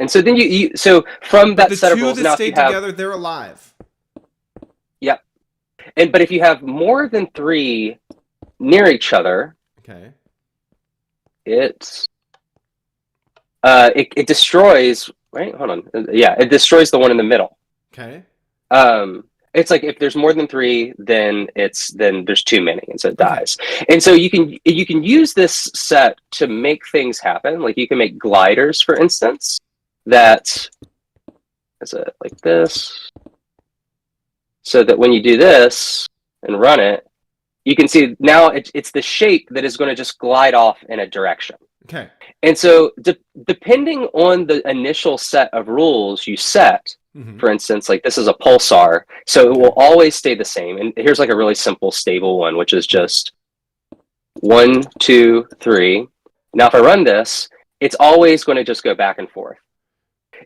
so then so from that set of rules, now if you have together, they're alive. Yep. But if you have more than 3 near each other, okay, it destroys. Right? Hold on. Yeah, it destroys the one in the middle. Okay. It's like if there's more than 3, then there's too many, and so it dies. And so you can use this set to make things happen. Like you can make gliders, for instance, that is it like this, so that when you do this and run it, you can see now it's the shape that is going to just glide off in a direction. Okay. And so depending on the initial set of rules you set, for instance, like this is a pulsar, so it will always stay the same. And here's like a really simple, stable one, which is just 1, 2, 3. Now, if I run this, it's always going to just go back and forth.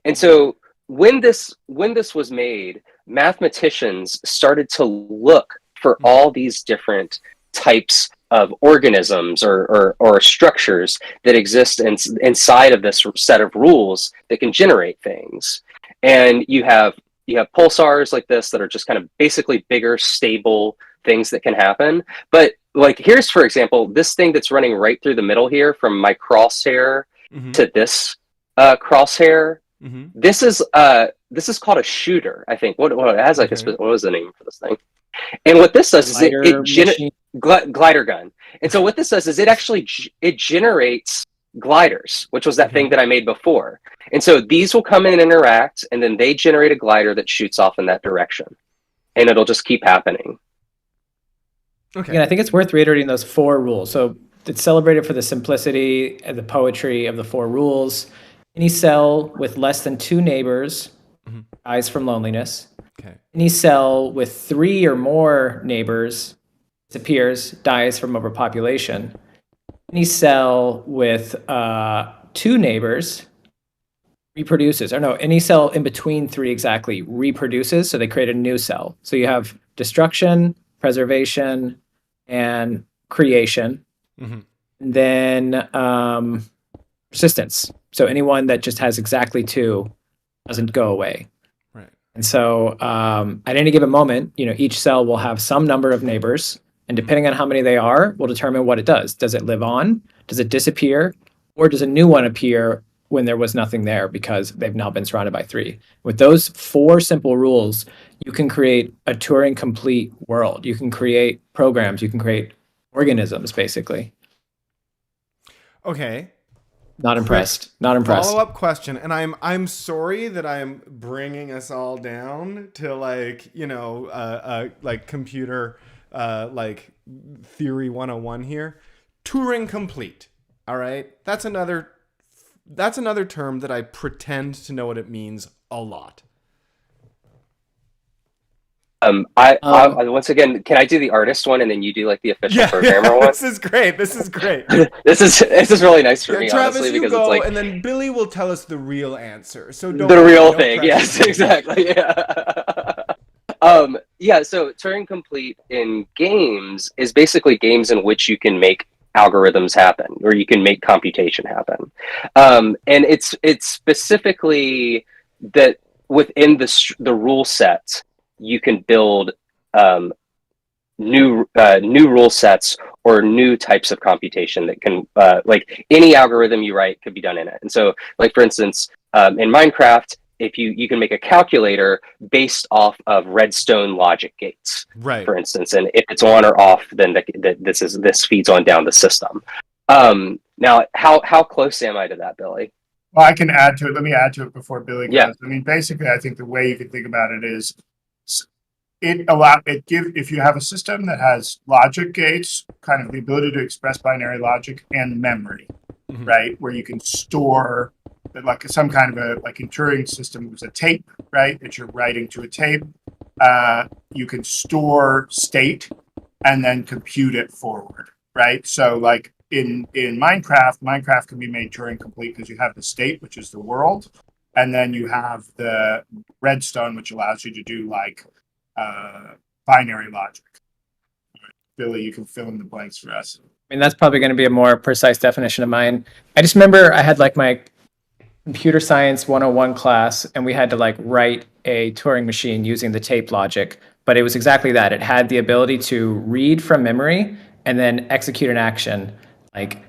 And so when this was made, mathematicians started to look for all these different types of organisms or structures that exist inside of this set of rules that can generate things. And you have pulsars like this that are just kind of basically bigger, stable things that can happen. But like here's, for example, this thing that's running right through the middle here from my crosshair to this crosshair. This is called a shooter, I think. What it has like what was the name for this thing? And what this does is glider gun. And so what this does is it generates gliders, which was that thing that I made before. And so these will come in and interact, and then they generate a glider that shoots off in that direction. And it'll just keep happening. Okay. And I think it's worth reiterating those 4 rules. So it's celebrated for the simplicity and the poetry of the 4 rules. Any cell with less than 2 neighbors dies from loneliness. Okay. Any cell with 3 or more neighbors disappears, dies from overpopulation. Any cell with 2 neighbors reproduces, any cell in between 3 exactly reproduces, so they create a new cell. So you have destruction, preservation, and creation. And then persistence. So anyone that just has exactly 2 doesn't go away. Right. And so at any given moment, each cell will have some number of neighbors, and depending on how many they are, will determine what it does. Does it live on? Does it disappear? Or does a new one appear when there was nothing there because they've now been surrounded by three? With those four simple rules, you can create a Turing complete world. You can create programs. You can create organisms, basically. Okay. Not impressed. Not impressed. Follow-up question, and I'm sorry that I'm bringing us all down to like computer like theory 101 here. Turing complete. All right, that's another term that I pretend to know what it means a lot. I once again, can I do the artist one and then you do like the official programmer one? This is great. This is this is really nice for me, Travis, honestly, because you go, it's like, and then Billy will tell us the real answer. So don't the real no thing. Yes, exactly. Yeah. So Turing complete in games is basically games in which you can make algorithms happen, or you can make computation happen, and it's specifically that within the rule set you can build new rule sets or new types of computation that can like any algorithm you write could be done in it. And so, like for instance, in Minecraft, if you can make a calculator based off of redstone logic gates, right? For instance, and if it's on or off, then this feeds on down the system. Now, how close am I to that, Billy? Well, I can add to it. Let me add to it before Billy goes. Yeah. I mean, basically, I think the way you can think about it is if you have a system that has logic gates, kind of the ability to express binary logic, and memory, right, where you can store like some kind of a, like in Turing system, it was a tape, right, that you're writing to a tape. You can store state and then compute it forward, right? So like in Minecraft can be made Turing complete because you have the state, which is the world, and then you have the redstone, which allows you to do like binary logic. Billy, you can fill in the blanks for us. I mean, that's probably going to be a more precise definition of mine. I just remember I had like my computer science 101 class, and we had to like write a Turing machine using the tape logic, but it was exactly that. It had the ability to read from memory and then execute an action like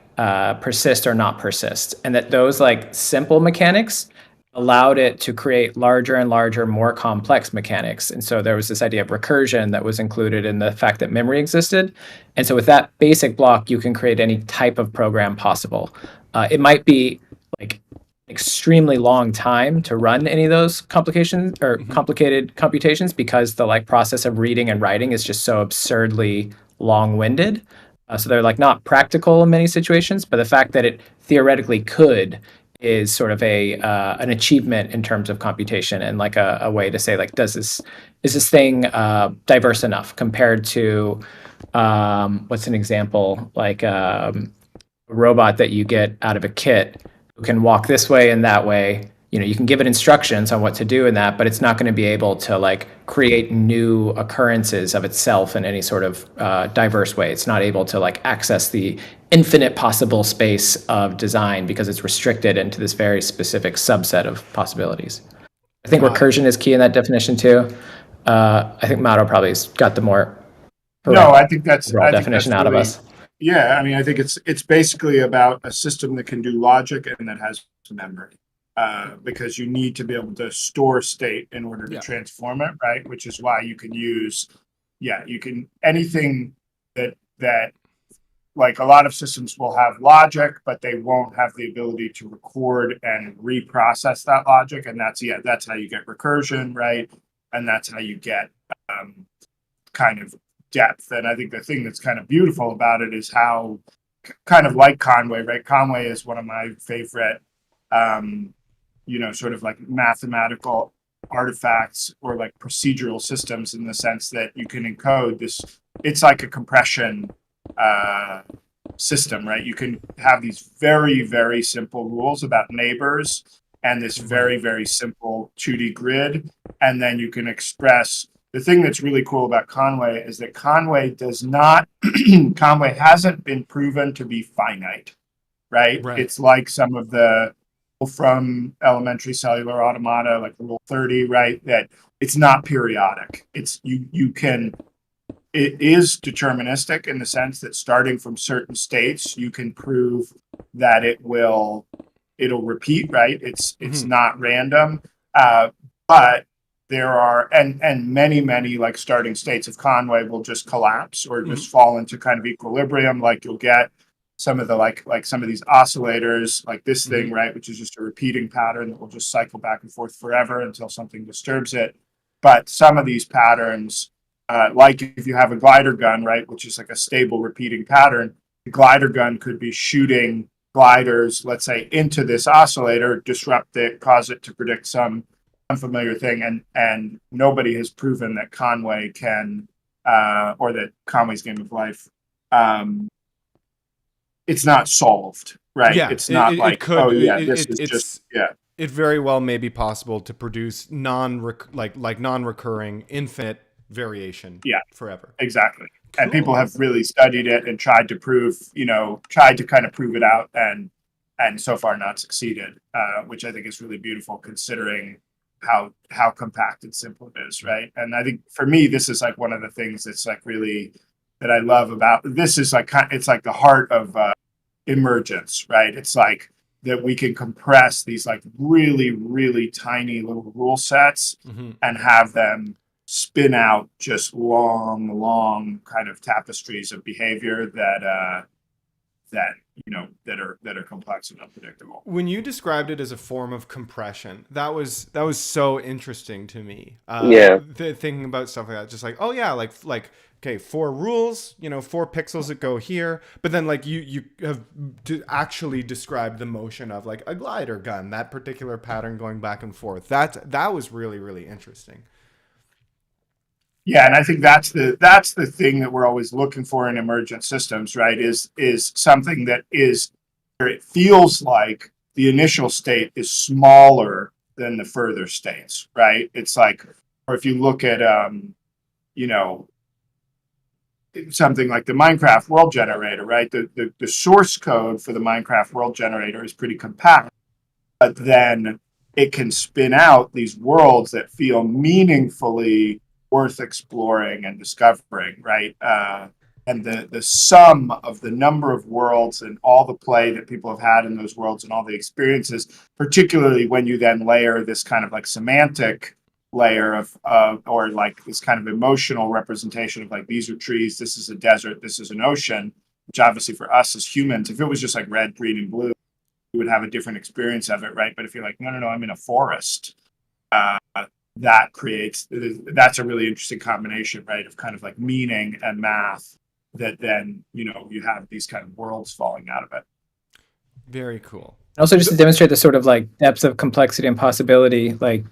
persist or not persist, and that those like simple mechanics allowed it to create larger and larger, more complex mechanics. And so there was this idea of recursion that was included in the fact that memory existed. And so with that basic block, you can create any type of program possible. It might be like extremely long time to run any of those complications or complicated computations because the like process of reading and writing is just so absurdly long-winded. So they're like not practical in many situations, but the fact that it theoretically could is sort of an achievement in terms of computation, and like a way to say like, is this thing diverse enough compared to what's an example, like a robot that you get out of a kit who can walk this way and that way. You can give it instructions on what to do in that, but it's not going to be able to like create new occurrences of itself in any sort of diverse way. It's not able to like access the infinite possible space of design because it's restricted into this very specific subset of possibilities. I think recursion is key in that definition too. I think Mato probably's got the more I think that's definition out of us. Yeah, I mean, I think it's basically about a system that can do logic and that has memory. Because you need to be able to store state in order to transform it, right? Which is why you can use, anything that like a lot of systems will have logic, but they won't have the ability to record and reprocess that logic. And that's how you get recursion, right? And that's how you get kind of depth. And I think the thing that's kind of beautiful about it is how kind of like Conway, right? Conway is one of my favorite sort of like mathematical artifacts or like procedural systems, in the sense that you can encode this. It's like a compression system, right? You can have these very, very simple rules about neighbors and this very, very simple 2D grid. And then you can express the thing that's really cool about Conway is that Conway hasn't been proven to be finite, right? It's like some of the from elementary cellular automata, like Rule 30, right? That it's not periodic. It is deterministic in the sense that starting from certain states, you can prove that it'll repeat, right? It's not random. But there are and many like starting states of Conway will just collapse or just fall into kind of equilibrium. Like you'll get some of the like some of these oscillators, like this thing, right, which is just a repeating pattern that will just cycle back and forth forever until something disturbs it. But some of these patterns, like if you have a glider gun, right, which is like a stable repeating pattern, the glider gun could be shooting gliders, let's say, into this oscillator, disrupt it, cause it to predict some unfamiliar thing, and nobody has proven that Conway can, or that Conway's game of life, it's not solved, right? Yeah, it's not like, could, oh yeah, it's just, yeah. It very well may be possible to produce non-recurring infinite variation. Yeah, forever. Exactly. Cool. And people have really studied it and tried to kind of prove it out, and so far not succeeded, which I think is really beautiful considering how compact and simple it is, right? And I think for me, this is like one of the things that's like really that I love about this is like it's like the heart of emergence, right? It's like that we can compress these like really tiny little rule sets and have them spin out just long kind of tapestries of behavior that are complex and unpredictable. When you described it as a form of compression, that was so interesting to me. Thinking about stuff like that, just like, oh yeah, like okay, 4 rules, 4 pixels that go here, but then like you have to actually describe the motion of like a glider gun, that particular pattern going back and forth. That was really interesting. Yeah, and I think that's the thing that we're always looking for in emergent systems, right? Is something that is where it feels like the initial state is smaller than the further states, right? It's like, or if you look at something like the Minecraft world generator, right? The source code for the Minecraft world generator is pretty compact, but then it can spin out these worlds that feel meaningfully worth exploring and discovering, right? And the sum of the number of worlds and all the play that people have had in those worlds and all the experiences, particularly when you then layer this kind of like semantic layer of or like this kind of emotional representation of like, these are trees, this is a desert, this is an ocean, which obviously for us as humans, if it was just like red, green, and blue, you would have a different experience of it, right? But if you're like, no, I'm in a forest, that's a really interesting combination, right, of kind of like meaning and math that then you have these kind of worlds falling out of it. Very cool. Also, just to demonstrate the sort of like depth of complexity and possibility, like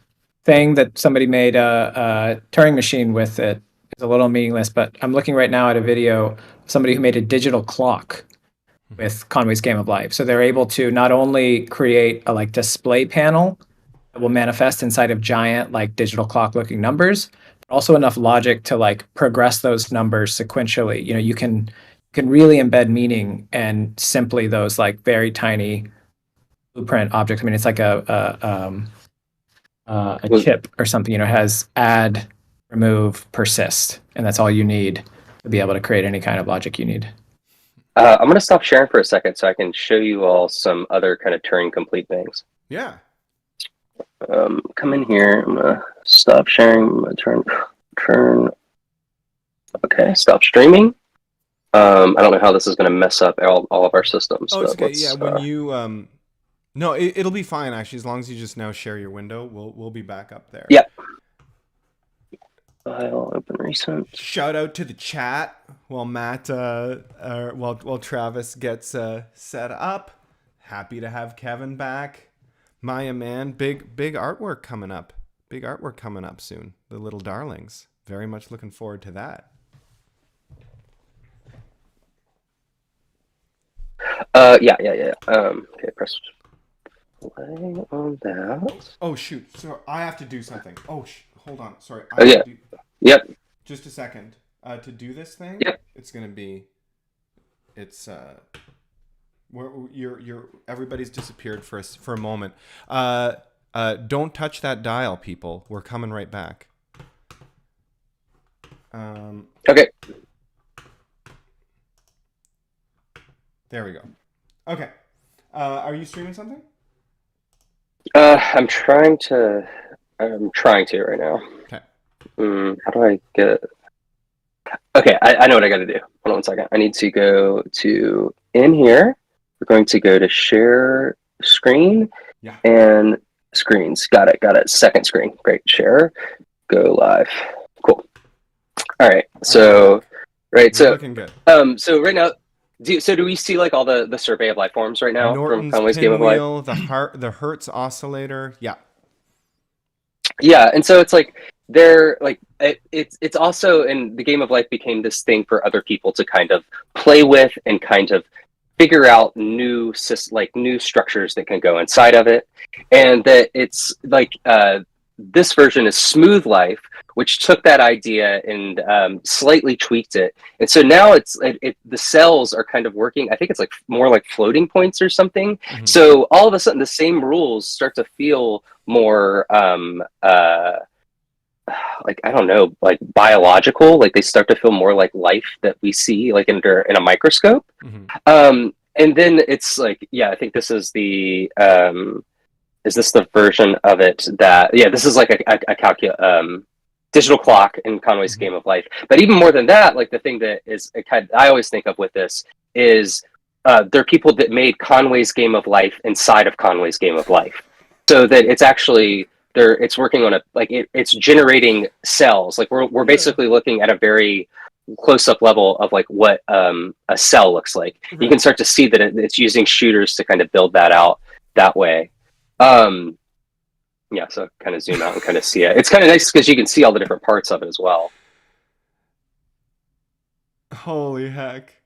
saying that somebody made a Turing machine with it is a little meaningless, but I'm looking right now at a video of somebody who made a digital clock with Conway's Game of Life. So they're able to not only create a like display panel that will manifest inside of giant like digital clock looking numbers, but also enough logic to like progress those numbers sequentially. You can really embed meaning and simply those like very tiny blueprint objects. I mean, it's like a chip or something. It has add, remove, persist, and that's all you need to be able to create any kind of logic you need. I'm going to stop sharing for a second so I can show you all some other kind of Turing complete things. Yeah. Come in here. I'm gonna stop sharing. I'm gonna turn. Okay, stop streaming. I don't know how this is gonna mess up all of our systems. Oh, it's okay. Yeah, when you no, it'll be fine actually, as long as you just now share your window. We'll be back up there. Yeah. File open recent. Shout out to the chat while Matt while Travis gets set up. Happy to have Kevin back. Maya, man, big artwork coming up. Big artwork coming up soon. The Little Darlings. Very much looking forward to that. Yeah. Okay, press play on that. Oh shoot! So I have to do something. Oh, hold on. Sorry. Yep. Just a second. To do this thing. Yep. It's gonna be. It's Everybody's disappeared for a moment. Don't touch that dial, people. We're coming right back. Okay. There we go. Okay. Are you streaming something? I'm trying to right now. Okay. How do I get? Okay, I know what I got to do. Hold on 1 second. I need to go to in here. We're going to go to share screen. Yeah. And screens. Got it. Second screen. Great. Share. Go live. Cool. All right. So, right. We're looking good. So right now, do we see like all the survey of life forms right now Norton's from Conway's Game of Life? pinwheel, the Hertz oscillator. Yeah. Yeah, and so it's like they're like it's also, and the Game of Life became this thing for other people to kind of play with and kind of figure out new structures that can go inside of it, and that it's like this version is Smooth Life, which took that idea and slightly tweaked it, and so now the cells are kind of working. I think it's like more like floating points or something. Mm-hmm. So all of a sudden, the same rules start to feel more like, I don't know, like biological. Like they start to feel more like life that we see like in a microscope. Mm-hmm. And then it's like, yeah, I think this is the is this the version of it that, yeah, this is like a digital clock in Conway's Mm-hmm. Game of Life. But even more than that, like the thing that is I always think of with this is there are people that made Conway's Game of Life inside of Conway's Game of Life, so that it's actually it's working on it's generating cells. Like we're basically looking at a very close-up level of like what a cell looks like. You can start to see that it's using shooters to kind of build that out that way. Yeah, so kind of zoom out and kind of see it. It's kind of nice because you can see all the different parts of it as well. Holy heck.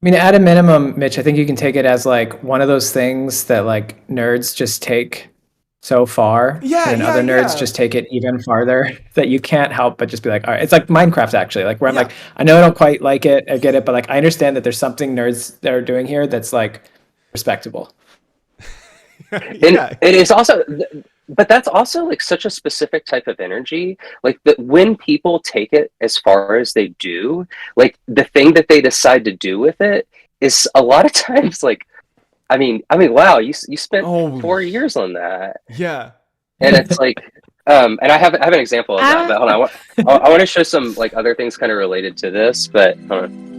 I mean, at a minimum, Mitch, I think you can take it as like one of those things that like nerds just take so far, and other nerds just take it even farther, that you can't help but just be like, all right, it's like Minecraft actually, like where I'm like, I know I don't quite like it, I get it, but like I understand that there's something nerds that are doing here that's like respectable. And it is also, but that's also like such a specific type of energy. Like that when people take it as far as they do, like the thing that they decide to do with it is a lot of times like, I mean, wow, you spent 4 years on that. Yeah. And it's like, and I have an example of that, but hold on, I want to show some like other things kind of related to this, but hold on.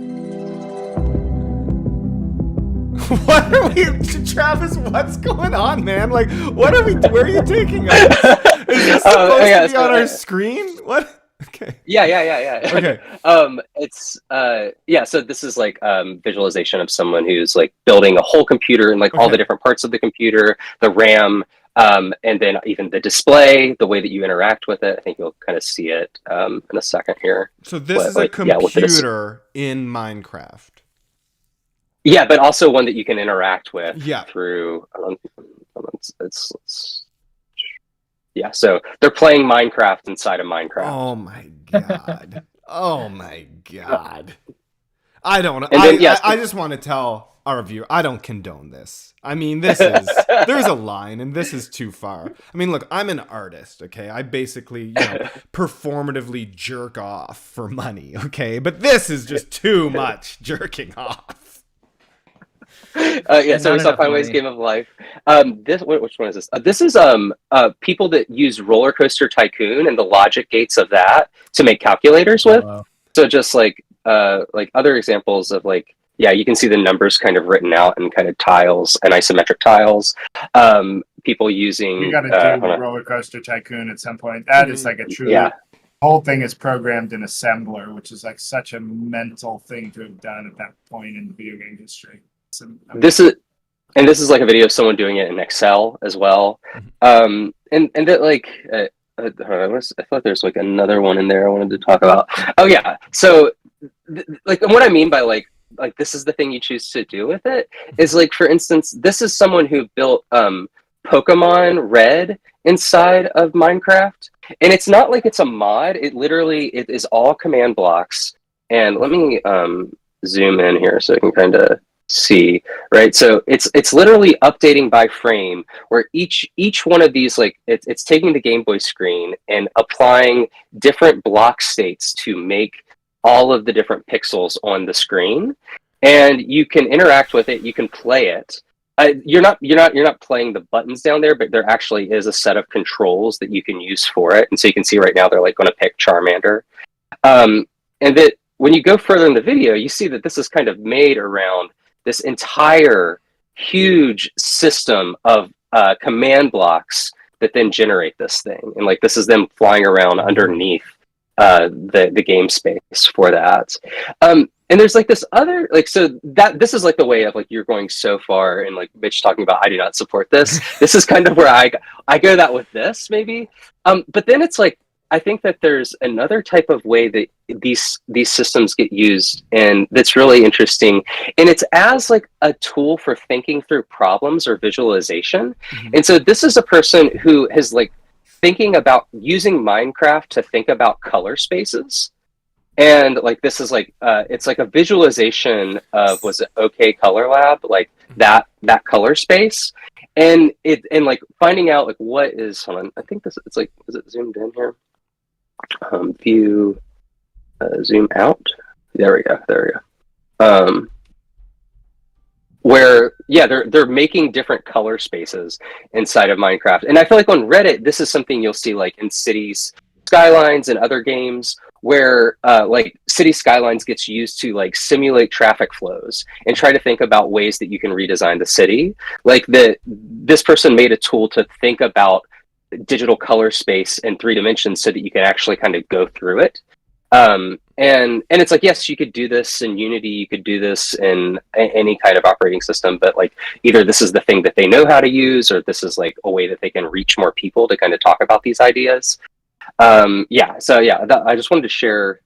What are we, Travis? What's going on, man? Like, what are we? Where are you taking us? Is this supposed to be on our screen? What? Okay. Yeah. Okay. It's so this is like visualization of someone who's like building a whole computer and like all the different parts of the computer, the RAM, and then even the display, the way that you interact with it. I think you'll kind of see it in a second here. So this is a computer in Minecraft. Yeah, but also one that you can interact with through. Yeah, so they're playing Minecraft inside of Minecraft. Oh my god! Oh my god! I don't know. I just want to tell our viewer, I don't condone this. I mean, there's a line, and this is too far. I mean, look, I'm an artist, okay? I basically, performatively jerk off for money, okay? But this is just too much jerking off. So we saw Conway's Game of Life. Which one is this? This is people that use Roller Coaster Tycoon and the logic gates of that to make calculators with. Wow. So just like other examples of like, yeah, you can see the numbers kind of written out in kind of tiles and isometric tiles. People using. You got to do Roller Coaster Tycoon at some point. That is like a true. Yeah. Whole thing is programmed in assembler, which is like such a mental thing to have done at that point in the video game history. This is like a video of someone doing it in Excel as well, and that like I thought there's like another one in there I wanted to talk about. Oh yeah, so like what I mean by like this is the thing you choose to do with it is like, for instance, this is someone who built Pokemon Red inside of Minecraft, and it's not like it's a mod. It is all command blocks. And let me zoom in here so I can kind of see, right? So it's literally updating by frame, where each one of these, like it's taking the Game Boy screen and applying different block states to make all of the different pixels on the screen, and you can interact with it. You can play it. You're not playing the buttons down there, but there actually is a set of controls that you can use for it. And so you can see right now they're like going to pick Charmander. And that when you go further in the video, you see that this is kind of made around this entire huge system of command blocks that then generate this thing. And like this is them flying around underneath the game space for that. And there's like this other, like, so that this is like the way of like you're going so far, and like Mitch talking about I do not support this. This is kind of where I go that with this maybe. But then it's like I think that there's another type of way that these systems get used, and that's really interesting. And it's as like a tool for thinking through problems or visualization. Mm-hmm. And so this is a person who has like thinking about using Minecraft to think about color spaces. And like this is like it's like a visualization of, was it OK Color Lab, like that color space, and like finding out like what is, hold on, I think this, it's like, is it zoomed in here? View, zoom out. There we go. Where they're making different color spaces inside of Minecraft, and I feel like on Reddit this is something you'll see like in Cities Skylines and other games, where like City Skylines gets used to like simulate traffic flows and try to think about ways that you can redesign the city. Like this person made a tool to think about digital color space in 3 dimensions so that you can actually kind of go through it. And it's like, yes, you could do this in Unity, you could do this in any kind of operating system, but like either this is the thing that they know how to use, or this is like a way that they can reach more people to kind of talk about these ideas. I just wanted to share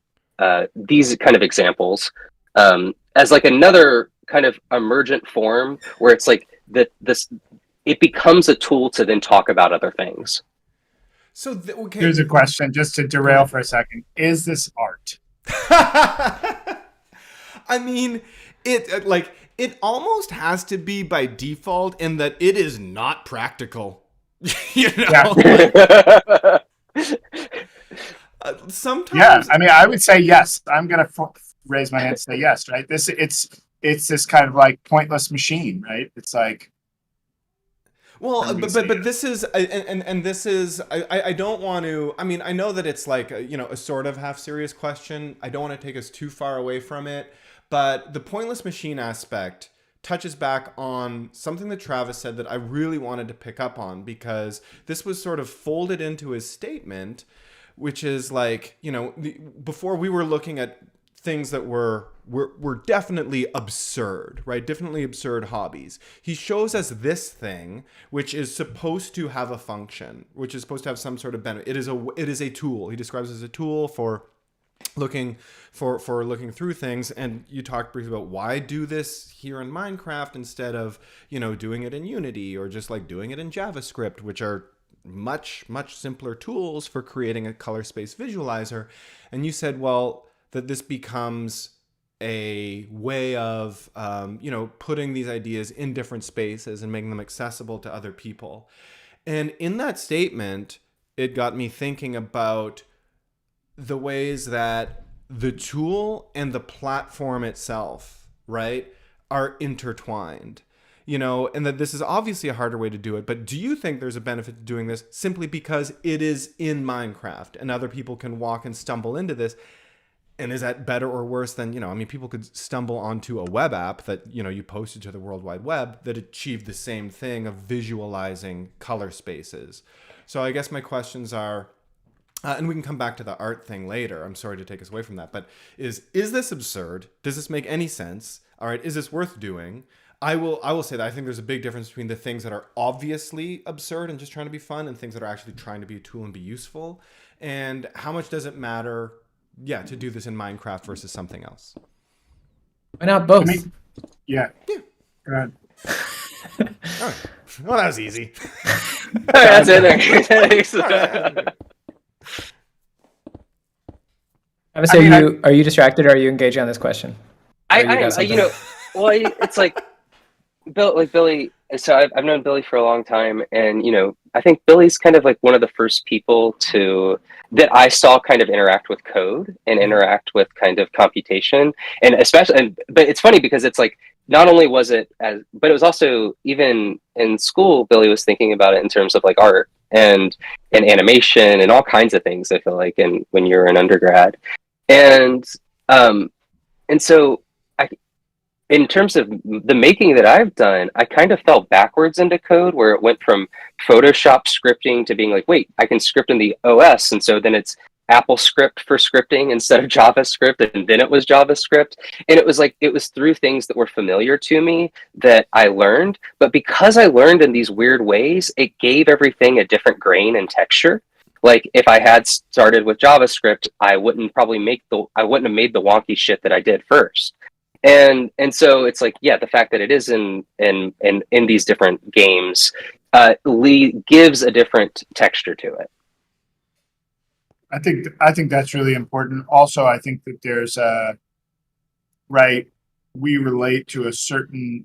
these kind of examples as like another kind of emergent form where it's like it becomes a tool to then talk about other things. So okay. Here's a question, just to derail for a second. Is this art? I mean, it almost has to be by default in that it is not practical. You know? Yeah. Sometimes. Yeah, I mean, I would say yes. I'm gonna raise my hand and say yes. Right? It's this kind of like pointless machine, right? It's like. Well, but this is, and this is, I don't want to, I mean, I know that it's like, a sort of half serious question. I don't want to take us too far away from it, but the pointless machine aspect touches back on something that Travess said that I really wanted to pick up on, because this was sort of folded into his statement, which is like, before we were looking at things that were definitely absurd, right? Definitely absurd hobbies. He shows us this thing, which is supposed to have a function, which is supposed to have some sort of benefit. It is a tool. He describes it as a tool for looking through things. And you talked briefly about why do this here in Minecraft instead of, doing it in Unity or just like doing it in JavaScript, which are much, much simpler tools for creating a color space visualizer. And you said, well, that this becomes a way of, putting these ideas in different spaces and making them accessible to other people. And in that statement, it got me thinking about the ways that the tool and the platform itself, right, are intertwined. And that this is obviously a harder way to do it, but do you think there's a benefit to doing this simply because it is in Minecraft and other people can walk and stumble into this? And is that better or worse than, people could stumble onto a web app that, you posted to the World Wide Web that achieved the same thing of visualizing color spaces. So I guess my questions are, and we can come back to the art thing later. I'm sorry to take us away from that, but is this absurd? Does this make any sense? All right. Is this worth doing? I will say that I think there's a big difference between the things that are obviously absurd and just trying to be fun and things that are actually trying to be a tool and be useful. And how much does it matter to do this in Minecraft versus something else? Why not both? Yeah. Go ahead. All right. Well, that was easy. That's it. Are you distracted or are you engaging on this question? I Well, it's like Billy. So I've known Billy for a long time, and I think Billy's kind of like one of the first people that I saw kind of interact with code and Mhm. interact with kind of computation, and but it's funny because it's like not only was it but it was also even in school. Billy was thinking about it in terms of like art and animation and all kinds of things. I feel like, and when you're an undergrad, and um, and so. I, in terms of the making that I've done, I kind of fell backwards into code where it went from Photoshop scripting to being like, wait, I can script in the OS. And so then it's Apple script for scripting instead of JavaScript. And then it was JavaScript. And it was like, it was through things that were familiar to me that I learned. But because I learned in these weird ways, it gave everything a different grain and texture. Like if I had started with JavaScript, I wouldn't have made the wonky shit that I did first. And so it's like, yeah, the fact that it is in these different games gives a different texture to it. I think that's really important. Also, I think that there's a right. We relate to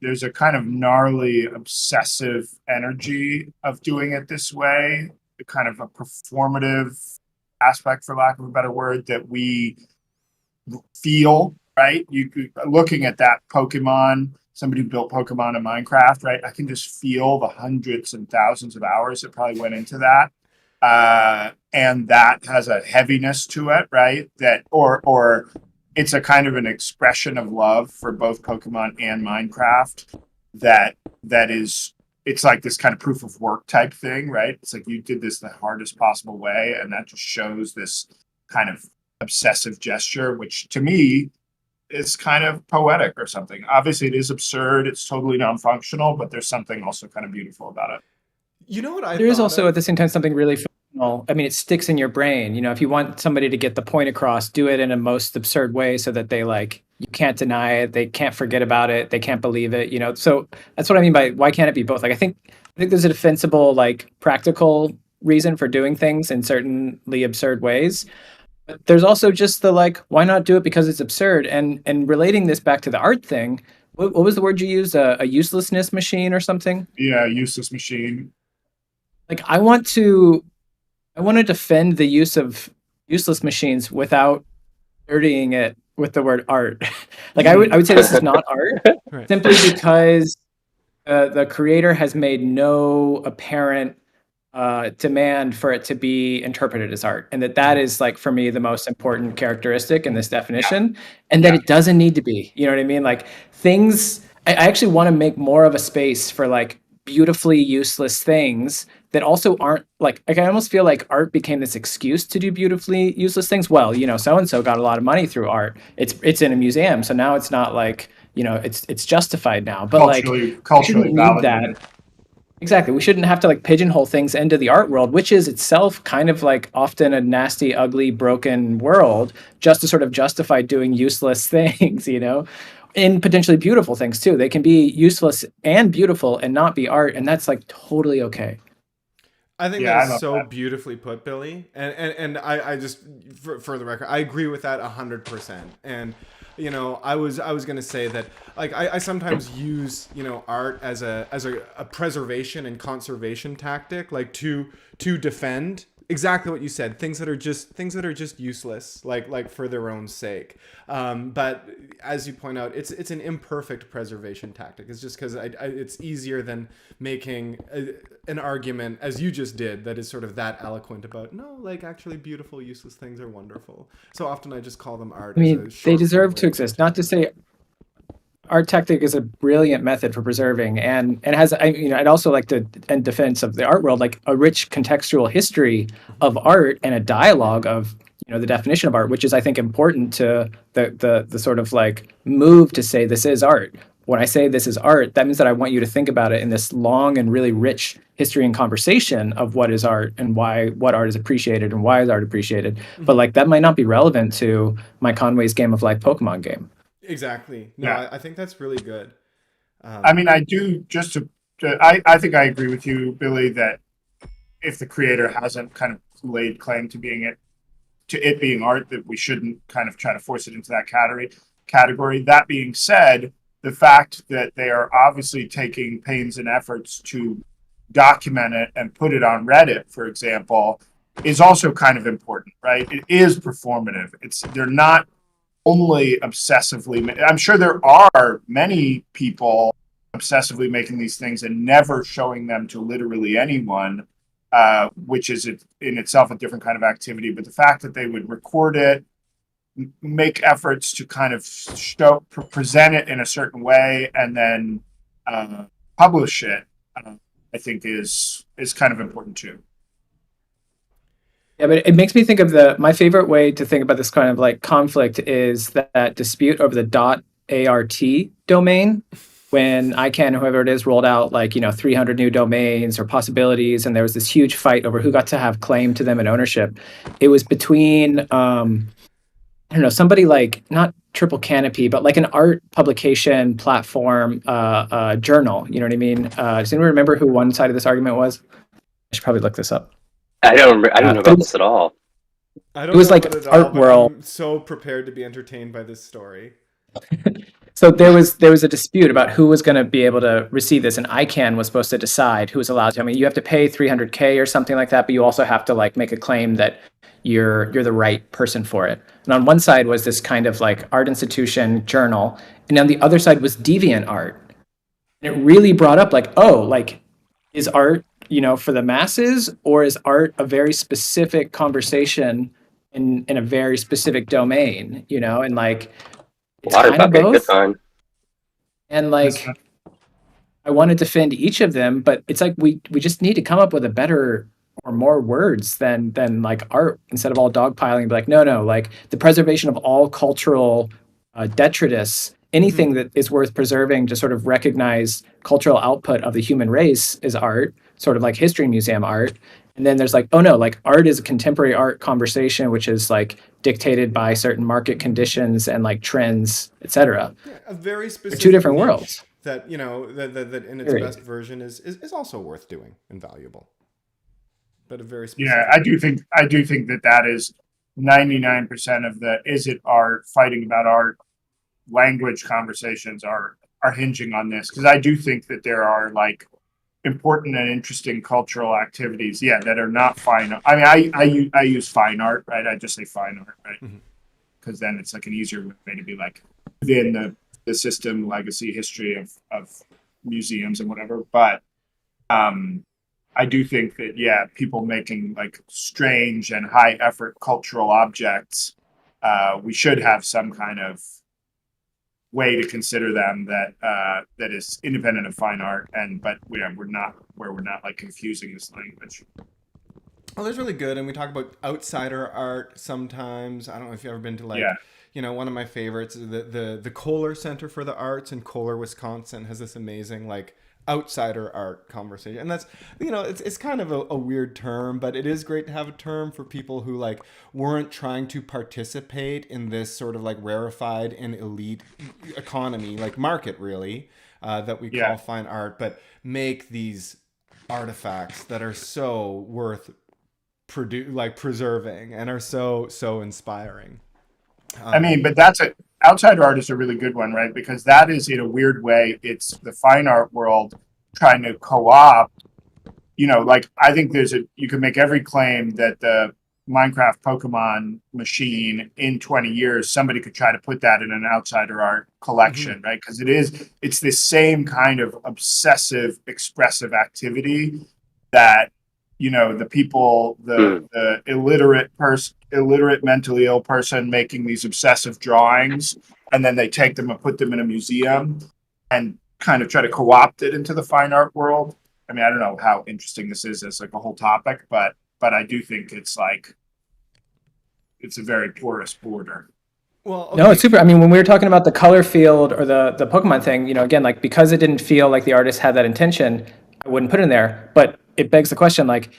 there's a kind of gnarly, obsessive energy of doing it this way, a kind of a performative aspect, for lack of a better word, that we feel, right? Looking at that Pokemon, somebody who built Pokemon in Minecraft, right? I can just feel the hundreds and thousands of hours that probably went into that. And that has a heaviness to it, right? Or it's a kind of an expression of love for both Pokemon and Minecraft that is, it's like this kind of proof of work type thing, right? It's like you did this the hardest possible way, and that just shows this kind of obsessive gesture, which to me is kind of poetic or something. Obviously, it is absurd. It's totally non-functional, but there's something also kind of beautiful about it. You know what I There is thought also of? at the same time something really functional. I mean, it sticks in your brain. If you want somebody to get the point across, do it in a most absurd way so that they like you can't deny it, they can't forget about it, they can't believe it. So that's what I mean by why can't it be both? Like I think there's a defensible, like practical reason for doing things in certainly absurd ways. But there's also just the like, why not do it because it's absurd? And relating this back to the art thing, what was the word you used? A uselessness machine or something? Yeah, useless machine. Like I want to defend the use of useless machines without dirtying it with the word art. Like I would say this is not art Right. simply because the creator has made no apparent demand for it to be interpreted as art, and that is like for me the most important characteristic in this Yeah, definition, and that yeah, it doesn't need to be. You know what I mean? Like things. I actually want to make more of a space for like beautifully useless things that also aren't like I almost feel like art became this excuse to do beautifully useless things. Well, so and so got a lot of money through art. It's in a museum, so now it's not like it's justified now. But like we culturally shouldn't need that. validated. Exactly. We shouldn't have to like pigeonhole things into the art world, which is itself kind of like often a nasty, ugly, broken world, just to sort of justify doing useless things, and potentially beautiful things too. They can be useless and beautiful and not be art, and that's like totally okay. I think Yeah, that I is love so that. beautifully put, Billy. And I just for the record, I agree with that 100%. And I was gonna say that like I sometimes use art as a preservation and conservation tactic, like to defend exactly what you said, things that are just useless, like for their own sake. But as you point out, it's an imperfect preservation tactic. It's just because it's easier than making an argument as you just did that is sort of that eloquent about no, like actually beautiful useless things are wonderful. So often I just call them art I as mean, a they short form deserve way to of saying exist. Not to something. say art tactic is a brilliant method for preserving and has I'd also like to, in defense of the art world, like a rich contextual history of art and a dialogue of the definition of art, which is I think important to the sort of like move to say this is art. When I say this is art, that means that I want you to think about it in this long and really rich history and conversation of what is art and what art is appreciated and why is art appreciated. But Mhm. like that might not be relevant to my Conway's Game of Life Pokemon game. Exactly. No, Yeah. I think that's really good. I Um, mean, I do just I think I agree with you, Billy, that if the creator hasn't kind of laid claim to it being art, that we shouldn't kind of try to force it into that category. That being said, the fact that they are obviously taking pains and efforts to document it and put it on Reddit, for example, is also kind of important, right? It is performative. They're not only obsessively. I'm sure there are many people obsessively making these things and never showing them to literally anyone, which is in itself a different kind of activity. But the fact that they would record it, make efforts to kind of present it in a certain way, and then publish it, I think is kind of important too. Yeah, but it makes me think of my favorite way to think about this kind of like conflict is that dispute over the .art domain, when ICANN, whoever it is, rolled out 300 new domains or possibilities, and there was this huge fight over who got to have claim to them and ownership. It was between I don't know, somebody like not Triple Canopy, but like an art publication platform journal. You know what I mean? Does anyone remember who one side of this argument was? I should probably look this up. I don't know about this at all. I don't It was know like about it at all, Art but World. I'm so prepared to be entertained by this story. So there was a dispute about who was going to be able to receive this, and ICANN was supposed to decide who was allowed to. I mean, you have to pay $300K or something like that, but you also have to like make a claim that you're the right person for it. And on one side was this kind of like art institution journal, and on the other side was DeviantArt. And it really brought up like, oh, like is art, for the masses, or is art a very specific conversation in a very specific domain, and like it's kind of both. Good fun. And like I want to defend each of them, but it's like we just need to come up with a better or more words than like art, instead of all dogpiling. Be like, no, like the preservation of all cultural detritus, anything that is worth preserving to sort of recognize cultural output of the human race is art, sort of like history museum art. And then there's like, oh no, like art is a contemporary art conversation, which is like dictated by certain market conditions and like trends, etc. Yeah, a very specific two different worlds that that in its best version is also worth doing and valuable. But a very specific. Yeah, I do think that is 99% of the is it art, fighting about art, language conversations are hinging on this, because I do think that there are like important and interesting cultural activities, that are not fine. I mean, I use fine art, right? I just say fine art, right? Because then it's like an easier way to be like within the system, legacy, history of museums and whatever. But I do think that people making like strange and high effort cultural objects, we should have some kind of way to consider them that is independent of fine art, but we're not like confusing this language. Well, that's really good. And we talk about outsider art sometimes. I don't know if you've ever been to one of my favorites, the Kohler Center for the Arts in Kohler, Wisconsin, has this amazing like outsider art conversation. And that's, it's kind of a weird term, but it is great to have a term for people who like weren't trying to participate in this sort of like rarefied and elite economy, like market really, that we call fine art, but make these artifacts that are so worth preserving and are so inspiring. I mean, but outsider art is a really good one, right? Because that is, in a weird way, it's the fine art world trying to co-opt, like I think you can make every claim that the Minecraft Pokemon machine in 20 years, somebody could try to put that in an outsider art collection, right? Because it's this same kind of obsessive, expressive activity that, the people, the illiterate mentally ill person making these obsessive drawings, and then they take them and put them in a museum and kind of try to co-opt it into the fine art world. I mean, I don't know how interesting this is as like a whole topic, but I do think it's a very porous border. Well, okay. No, it's super. I mean, when we were talking about the color field or the Pokemon thing, again, like because it didn't feel like the artist had that intention, I wouldn't put it in there. But it begs the question, like,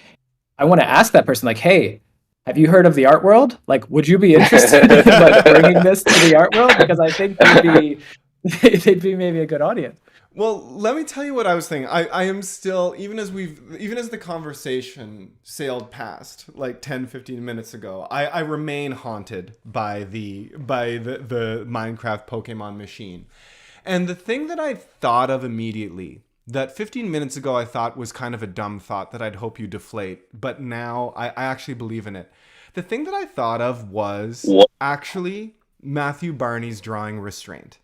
I want to ask that person, like, hey, have you heard of the art world? Like, would you be interested in like bringing this to the art world? Because I think they'd be maybe a good audience. Well, let me tell you what I was thinking. I am still, even as the conversation sailed past like 10, 15 minutes ago, I remain haunted by the Minecraft Pokemon machine. And the thing that I thought of immediately, that 15 minutes ago I thought was kind of a dumb thought that I'd hope you deflate, but now I actually believe in it. The thing that I thought of was actually Matthew Barney's drawing restraint.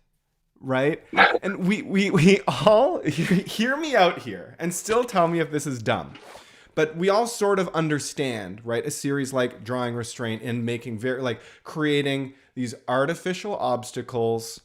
Right? And we all hear me out here and still tell me if this is dumb. But we all sort of understand, right? A series like Drawing Restraint and making creating these artificial obstacles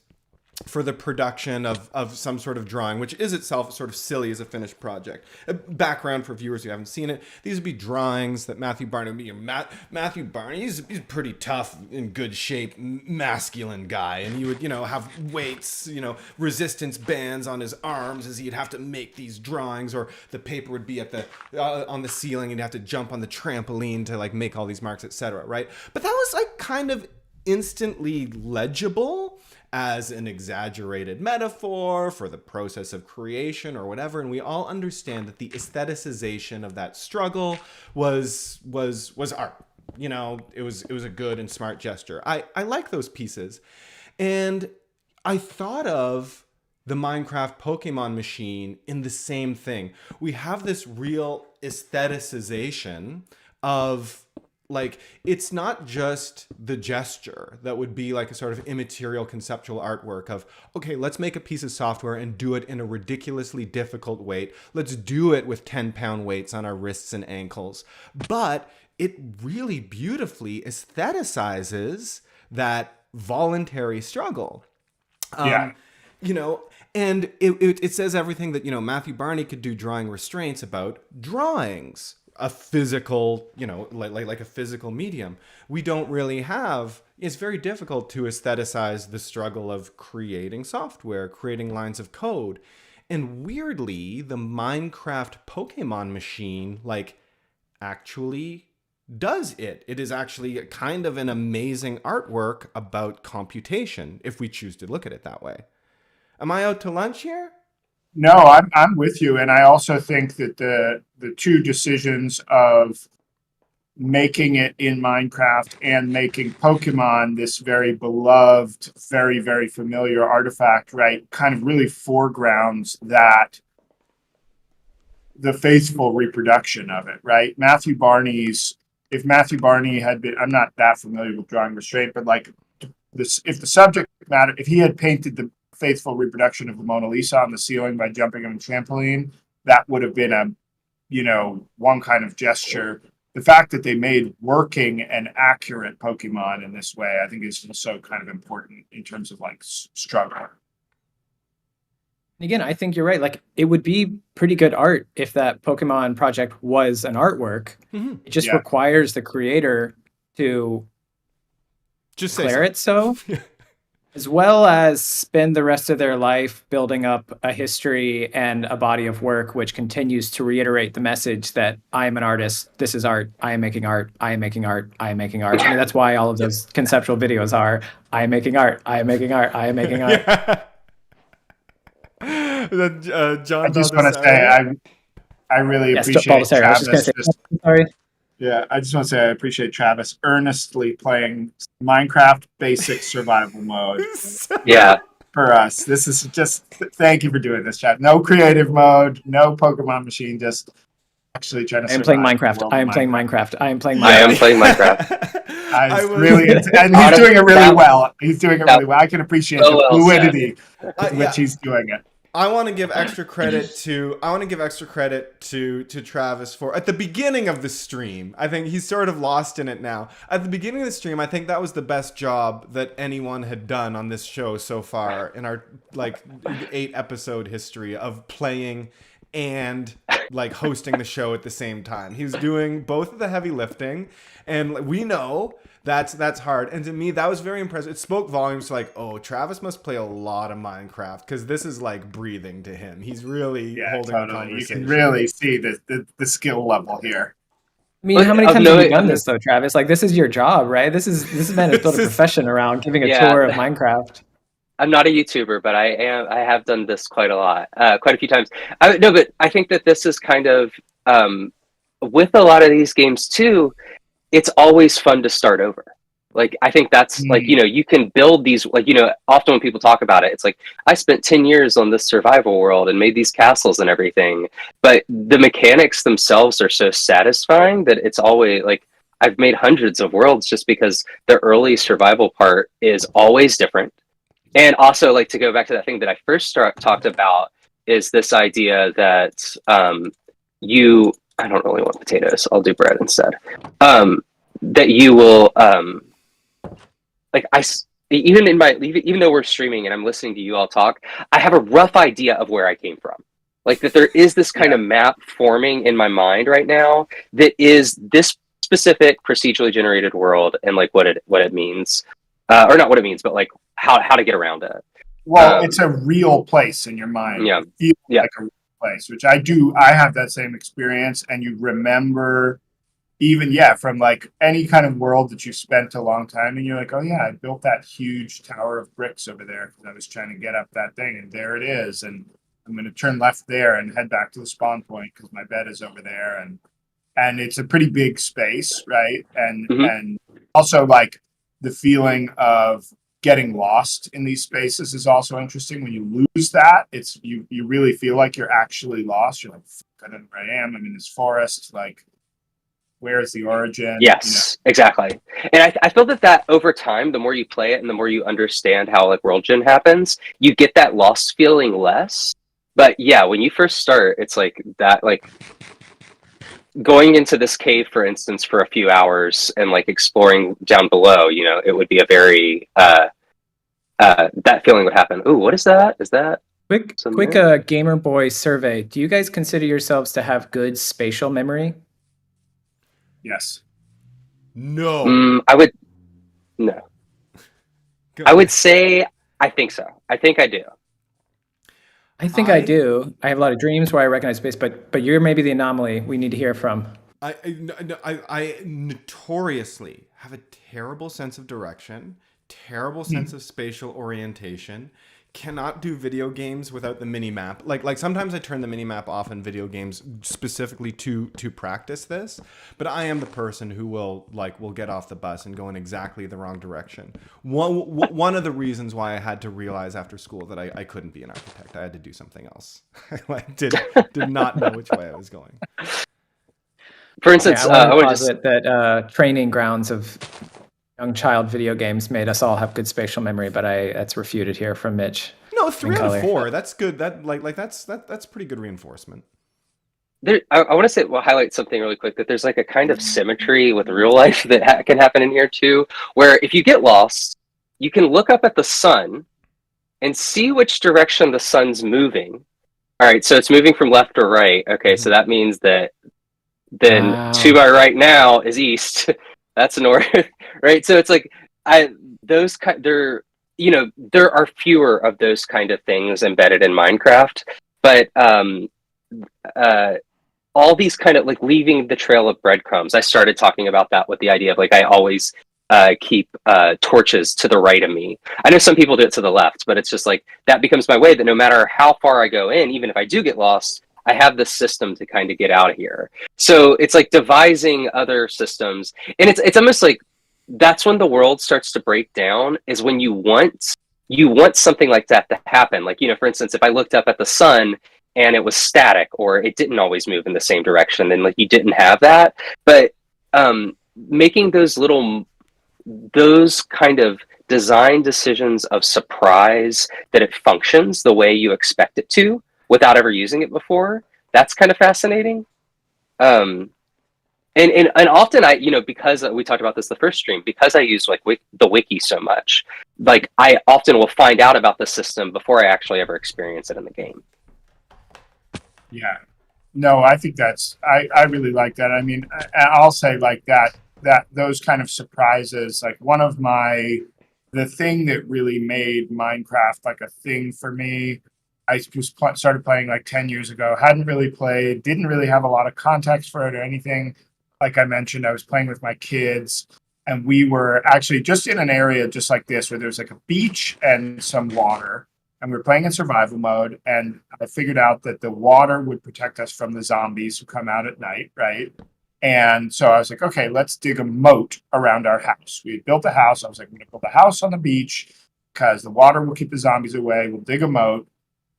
for the production of some sort of drawing, which is itself sort of silly as a finished project. A background for viewers who haven't seen it: these would be drawings that Matthew Barney would be. Matthew Barney, he's pretty tough, in good shape, masculine guy, and he would, have weights, resistance bands on his arms as he'd have to make these drawings, or the paper would be at the on the ceiling, and he'd have to jump on the trampoline to like make all these marks, etc. Right? But that was like kind of instantly legible as an exaggerated metaphor for the process of creation or whatever, and we all understand that the aestheticization of that struggle was art. It was a good and smart gesture. I like those pieces, and I thought of the Minecraft Pokemon machine in the same thing. We have this real aestheticization of, like, it's not just the gesture that would be like a sort of immaterial conceptual artwork of, okay, let's make a piece of software and do it in a ridiculously difficult weight. Let's do it with 10-pound weights on our wrists and ankles. But it really beautifully aestheticizes that voluntary struggle. And it says everything that, Matthew Barney could do drawing restraints about drawings. A physical, like a physical medium. We don't really have. It's very difficult to aestheticize the struggle of creating software, creating lines of code. And weirdly, the Minecraft Pokemon machine, actually does it. It is actually kind of an amazing artwork about computation, if we choose to look at it that way. Am I out to lunch here? No, I'm with you, and I also think that the two decisions of making it in Minecraft and making Pokemon this very beloved, very, very familiar artifact, right, kind of really foregrounds that the faithful reproduction of it, right? If Matthew Barney had been, I'm not that familiar with drawing restraint, but if the subject matter, if he had painted the faithful reproduction of the Mona Lisa on the ceiling by jumping on a trampoline, that would have been one kind of gesture. The fact that they made working and accurate Pokemon in this way, I think, is also kind of important in terms of struggle. Again, I think you're right. It would be pretty good art if that Pokemon project was an artwork. Mm-hmm. It just requires the creator to just declare it so. As well as spend the rest of their life building up a history and a body of work which continues to reiterate the message that I am an artist, this is art, I am making art, I am making art, I am making art. I mean, that's why all of those conceptual videos are, I am making art, I am making art, I am making art. John, I just want to say, I really appreciate Travis. Sorry. Yeah, I just want to say I appreciate Travis earnestly playing Minecraft basic survival mode. Yeah. For us. This is just, thank you for doing this, chat. No creative mode, no Pokemon machine, just actually trying to I am playing Minecraft. I am playing Minecraft. I am playing Minecraft. I am playing Minecraft. And he's doing it really well. He's doing it really well. I can appreciate the fluidity with which he's doing it. I want to give extra credit to Travis for at the beginning of the stream. I think he's sort of lost in it now. At the beginning of the stream, I think that was the best job that anyone had done on this show so far in our 8-episode history of playing and hosting the show at the same time. He was doing both of the heavy lifting, and we know that's hard. And to me, that was very impressive. It spoke volumes to Travis must play a lot of Minecraft, because this is breathing to him. He's really holding the conversation. You can really see the skill level here. I mean, how many times have you done this though, Travis? This is your job, right? This man has built a profession around giving a tour of Minecraft. I'm not a YouTuber, but I have done this quite a lot, quite a few times. But I think that this is kind of with a lot of these games too. It's always fun to start over. Like, I think that's like, Mm. you can build these, like, often when people talk about it, it's like, I spent 10 years on this survival world and made these castles and everything. But the mechanics themselves are so satisfying that it's always like, I've made hundreds of worlds just because the early survival part is always different. And also, like, to go back to that thing that I first talked about is this idea that I don't really want potatoes, I'll do bread instead. That you will, like, even though we're streaming and I'm listening to you all talk, I have a rough idea of where I came from. Like, that there is this kind of map forming in my mind right now that is this specific procedurally generated world, and like what it means, or not what it means, but like how to get around it. Well, it's a real place in your mind. Yeah. It feels Yeah. like a real place, which I do. I have that same experience, and you remember even from like any kind of world that you spent a long time, and you're like, oh yeah, I built that huge tower of bricks over there because I was trying to get up that thing, and there it is, and I'm going to turn left there and head back to the spawn point because my bed is over there, and it's a pretty big space, right? And also like the feeling of getting lost in these spaces is also interesting. When you lose that, it's you really feel like you're actually lost. You're like, I don't know where I am. I'm in this forest. Like, where is the origin? Yes, exactly. And I feel that over time, the more you play it and the more you understand how like world gen happens, you get that lost feeling less. But yeah, when you first start, it's like that, like going into this cave, for instance, for a few hours and like exploring down below, it would be a very that feeling would happen. Ooh, what is that? Is that Quick Gamer Boy survey. Do you guys consider yourselves to have good spatial memory? Yes. No. I would no. I would say I think so. I think I do. I think I do. I have a lot of dreams where I recognize space, but you're maybe the anomaly we need to hear from. I notoriously have a terrible sense of direction, terrible sense of spatial orientation. Cannot do video games without the mini map. Like sometimes I turn the mini map off in video games specifically to practice this, but I am the person who will get off the bus and go in exactly the wrong direction. One of the reasons why I had to realize after school that I couldn't be an architect. I had to do something else. I did not know which way I was going. For instance, I want to posit that training grounds of young child video games made us all have good spatial memory, but that's refuted here from Mitch. No, 3 out of 4. That's good. That's pretty good reinforcement. I want to highlight something really quick, that there's like a kind of symmetry with real life that can happen in here too, where if you get lost, you can look up at the sun and see which direction the sun's moving. All right, so it's moving from left or right. Okay, so that means that then to my right now is east. That's north, right? So it's like there are fewer of those kind of things embedded in Minecraft, but all these kind of like leaving the trail of breadcrumbs. I started talking about that with the idea of like I always keep torches to the right of me. I know some people do it to the left, but it's just like that becomes my way, that no matter how far I go in, even if I do get lost, I have this system to kind of get out of here. So it's like devising other systems, and it's almost like that's when the world starts to break down, is when you want something like that to happen. Like, for instance, if I looked up at the sun and it was static, or it didn't always move in the same direction, then like you didn't have that. But making those kind of design decisions of surprise, that it functions the way you expect it to without ever using it before, that's kind of fascinating. And often because we talked about this the first stream, because I use like the wiki so much, like I often will find out about the system before I actually ever experience it in the game. Yeah. No, I think I really like that. I mean, I'll say like that those kind of surprises, like the thing that really made Minecraft like a thing for me, I started playing like 10 years ago, hadn't really played, didn't really have a lot of context for it or anything. Like I mentioned, I was playing with my kids, and we were actually just in an area just like this, where there's like a beach and some water, and we were playing in survival mode. And I figured out that the water would protect us from the zombies who come out at night, right? And so I was like, okay, let's dig a moat around our house. We had built a house. I was like, I'm going to build a house on the beach because the water will keep the zombies away. We'll dig a moat.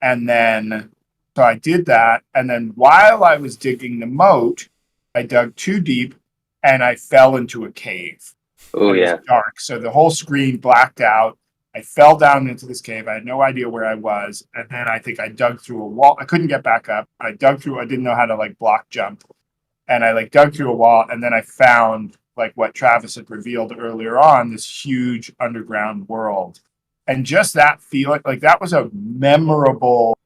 And then, so I did that. And then while I was digging the moat, I dug too deep and I fell into a cave. Oh, yeah. It was dark. So the whole screen blacked out. I fell down into this cave. I had no idea where I was. And then I think I dug through a wall. I couldn't get back up. I didn't know how to like block jump. And I like dug through a wall, and then I found like what Travess had revealed earlier on, this huge underground world. And just that feeling, like that was a memorable,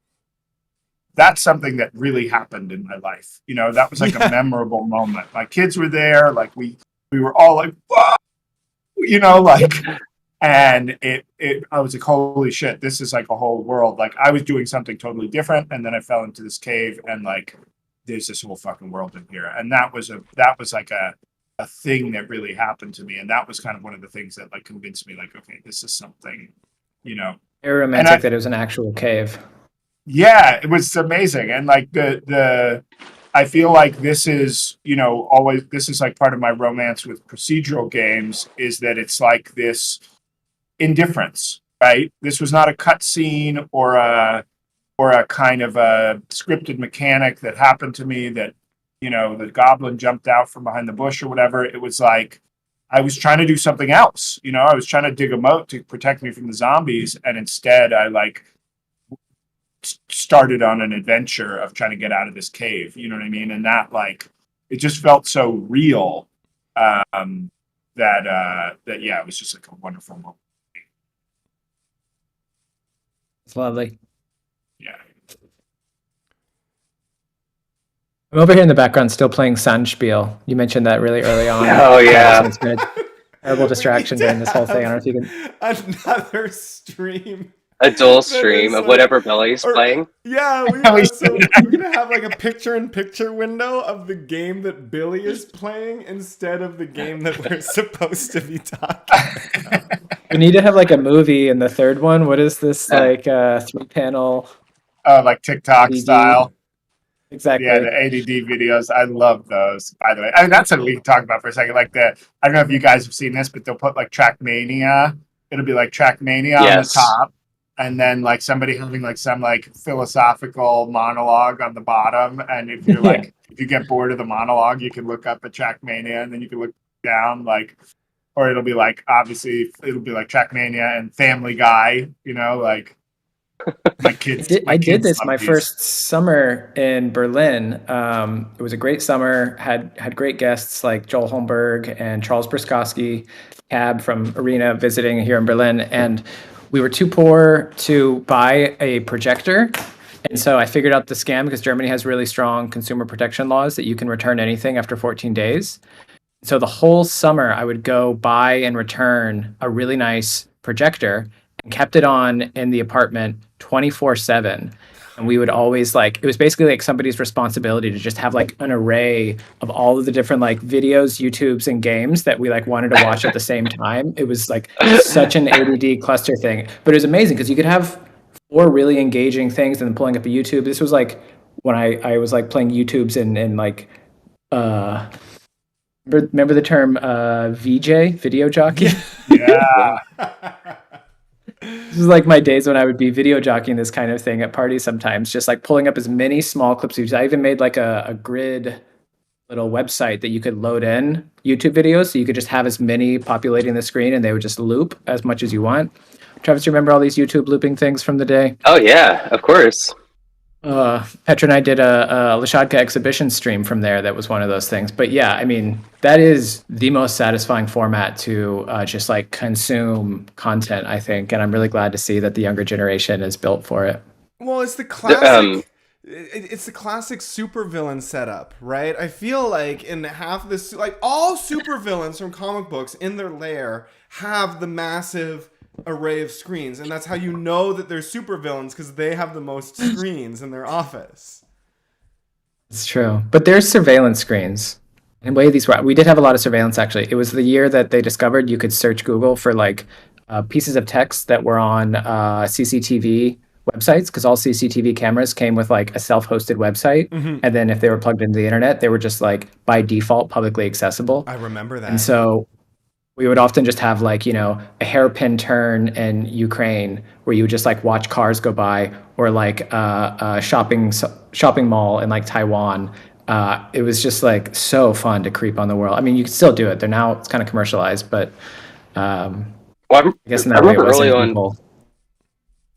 that's something that really happened in my life. You know, that was like a memorable moment. My kids were there, like we were all like, whoa! You know, like, and I was like, holy shit, this is like a whole world. Like I was doing something totally different, and then I fell into this cave, and like there's this whole fucking world in here. And that was like a thing that really happened to me. And that was kind of one of the things that like convinced me like, okay, this is something, you know. Very romantic that it was an actual cave. Yeah, it was amazing. And like I feel like this is, you know, this is like part of my romance with procedural games, is that it's like this indifference, right? This was not a cutscene or a kind of a scripted mechanic that happened to me that, you know, the goblin jumped out from behind the bush or whatever. It was like I was trying to do something else. You know, I was trying to dig a moat to protect me from the zombies, and instead I like started on an adventure of trying to get out of this cave. You know what I mean? And that like it just felt so real that yeah, it was just like a wonderful moment. It's lovely. Yeah. I'm over here in the background still playing Sunspiel. You mentioned that really early on. Oh, yeah. It's been a terrible distraction during this whole thing. I don't know if you can... Another stream. A dual stream of whatever Billy's playing. Yeah, we're going to have like a picture-in-picture window of the game that Billy is playing instead of the game that we're supposed to be talking about. We need to have like a movie in the third one. What is this, like 3-panel? Oh, like TikTok ADD style. Exactly. Yeah, the ADD videos. I love those, by the way. I mean, that's what we can talk about for a second. Like I don't know if you guys have seen this, but they'll put like Trackmania. It'll be like Trackmania on the top. And then like somebody having like some like philosophical monologue on the bottom. And if you're like, if you get bored of the monologue, you can look up at Trackmania, and then you can look down like, or it'll be like, obviously it'll be like Trackmania and Family Guy, you know, like my kids. I did this my first summer in Berlin. It was a great summer, had great guests like Joel Holmberg and Charles Brzezowski, Cab from Arena visiting here in Berlin. And we were too poor to buy a projector. And so I figured out the scam, because Germany has really strong consumer protection laws that you can return anything after 14 days. So the whole summer I would go buy and return a really nice projector and kept it on in the apartment 24/7. And we would always like, it was basically like somebody's responsibility to just have like an array of all of the different like videos, YouTubes, and games that we like wanted to watch at the same time. It was like such an ADD cluster thing, but it was amazing because you could have 4 really engaging things and then pulling up a YouTube. This was like when I was like playing YouTubes and like, remember the term VJ, video jockey? Yeah. This is like my days when I would be video jockeying this kind of thing at parties sometimes, just like pulling up as many small clips. I even made like a grid little website that you could load in YouTube videos, so you could just have as many populating the screen and they would just loop as much as you want. Travis, do you remember all these YouTube looping things from the day? Oh, yeah, of course. Petra and I did a Lashadka exhibition stream from there. That was one of those things. But yeah, I mean, that is the most satisfying format to just like consume content, I think. And I'm really glad to see that the younger generation is built for it. Well, it's the classic. It's the classic supervillain setup, right? I feel like in half this, like all supervillains from comic books in their lair have the massive array of screens, and that's how you know that they're supervillains, because they have the most screens in their office. It's true, but there's surveillance screens. And the way these were, we did have a lot of surveillance actually. It was the year that they discovered you could search Google for like pieces of text that were on CCTV websites, because all CCTV cameras came with like a self-hosted website, and then if they were plugged into the internet, they were just like by default publicly accessible. I remember that. And so we would often just have like, a hairpin turn in Ukraine where you would just like watch cars go by, or like a shopping mall in like Taiwan. It was just like so fun to creep on the world. I mean, you can still do it. It's kind of commercialized, but I guess in that way it remember early wasn't on, people.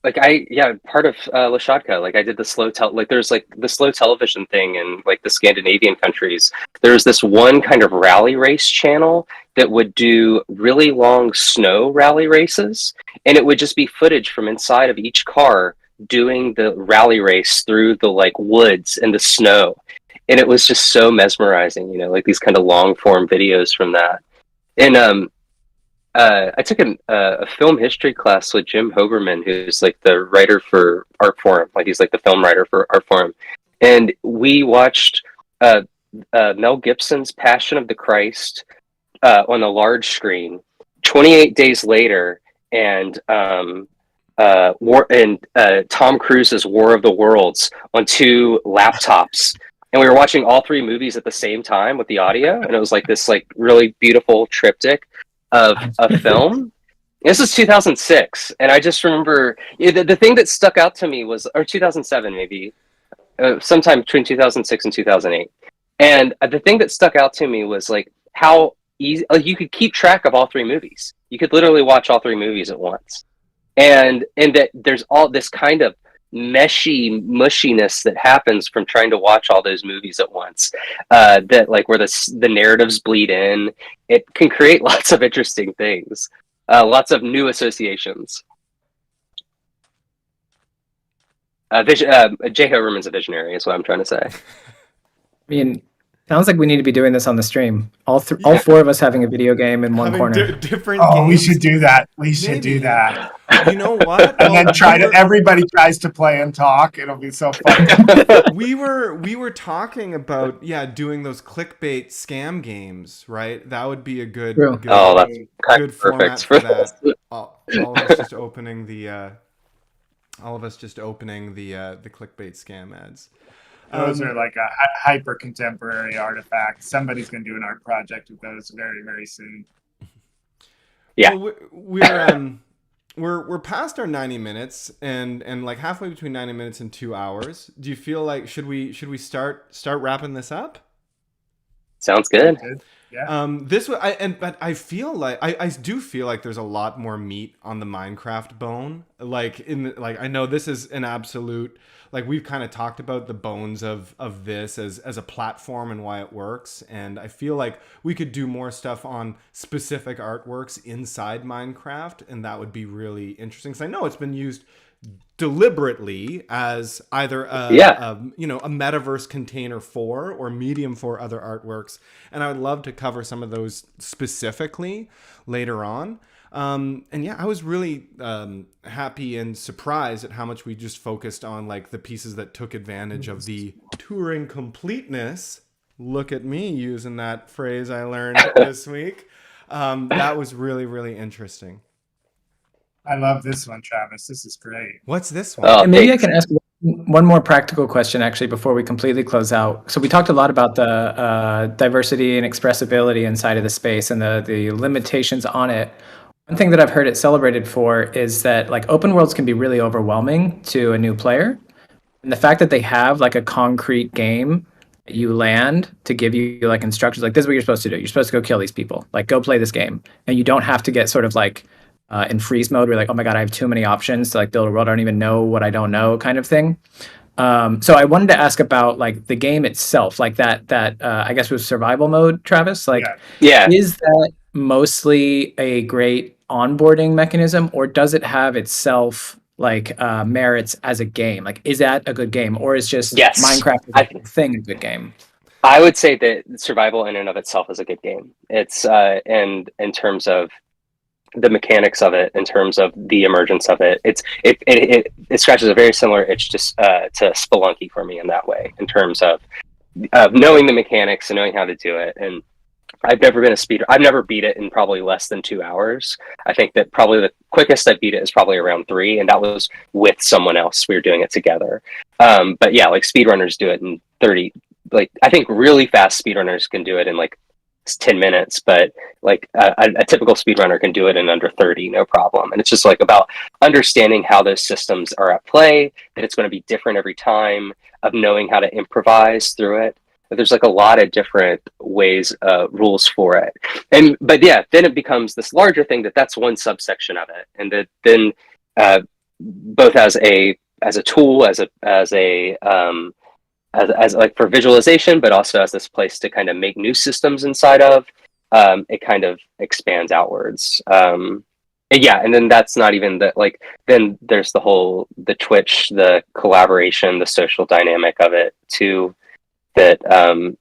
like part of Lashatka, like I did the like there's like the slow television thing in like the Scandinavian countries. There's this one kind of rally race channel that would do really long snow rally races, and it would just be footage from inside of each car doing the rally race through the like woods and the snow. And it was just so mesmerizing, like these kind of long form videos from that. And I took a film history class with Jim Hoberman, who's like the writer for Art Forum. Like he's like the film writer for Art Forum. And we watched Mel Gibson's Passion of the Christ on the large screen 28 days later, and Tom Cruise's War of the Worlds on 2 laptops. And we were watching all 3 movies at the same time with the audio, and it was like this like really beautiful triptych of a film. This is 2006, and I just remember the thing that stuck out to me was, or 2007 maybe, sometime between 2006 and 2008. And the thing that stuck out to me was like how easy, like you could keep track of all 3 movies. You could literally watch all 3 movies at once, and that there's all this kind of mushiness that happens from trying to watch all those movies at once, that like where the narratives bleed in. It can create lots of interesting things, lots of new associations. Jay Hoberman's a visionary is what I'm trying to say. I mean, sounds like we need to be doing this on the stream. All 4 of us having a video game in one corner. Different Oh, games. we should do that. We should Maybe. do that. You know what? And then everybody tries to play and talk. It'll be so fun. we were talking about doing those clickbait scam games, right? That would be a good True. That's good format for that. All of us just opening the clickbait scam ads. Those are like a hyper contemporary artifact. Somebody's going to do an art project with those very, very soon. Yeah. Well, we're past our 90 minutes and like halfway between 90 minutes and 2 hours. Do you feel like should we start wrapping this up? Sounds good. Yeah. But I feel like I do feel like there's a lot more meat on the Minecraft bone. Like I know this is an absolute, like we've kind of talked about the bones of this as a platform and why it works. And I feel like we could do more stuff on specific artworks inside Minecraft, and that would be really interesting. Because I know it's been used deliberately as either a metaverse container for or medium for other artworks, and I would love to cover some of those specifically later on. I was really happy and surprised at how much we just focused on like the pieces that took advantage of the Turing completeness. Look at me using that phrase I learned this week. That was really, really interesting. I love this one, Travis. This is great. What's this one? And maybe I can ask one more practical question actually before we completely close out. So we talked a lot about the diversity and expressibility inside of the space and the limitations on it. One thing that I've heard it celebrated for is that like open worlds can be really overwhelming to a new player. And the fact that they have like a concrete game that you land to give you like instructions, like this is what you're supposed to do. You're supposed to go kill these people, like go play this game. And you don't have to get sort of like in freeze mode where you're like, oh my God, I have too many options to like build a world. I don't even know what I don't know kind of thing. So I wanted to ask about like the game itself, like that I guess was survival mode, Travis. Like, is that mostly a great onboarding mechanism, or does it have itself like merits as a game? Like, is that a good game, or is just Minecraft as a thing a good game? I would say that survival in and of itself is a good game. It's and in terms of the mechanics of it, in terms of the emergence of it, it scratches a very similar itch to Spelunky for me in that way, in terms of knowing the mechanics and knowing how to do it. And I've never been a speeder. I've never beat it in probably less than 2 hours. I think that probably the quickest I beat it is probably around 3, and that was with someone else. We were doing it together. But yeah, like speedrunners do it in 30. Like I think really fast speedrunners can do it in like 10 minutes, but like a typical speedrunner can do it in under 30, no problem. And it's just like about understanding how those systems are at play, that it's going to be different every time, of knowing how to improvise through it. But there's like a lot of different ways, rules for it. But yeah, then it becomes this larger thing that's one subsection of it. And that then both as a tool, as like for visualization, but also as this place to kind of make new systems inside of, it kind of expands outwards. And yeah, and then that's not even that, like, then there's the Twitch, the collaboration, the social dynamic of it too, that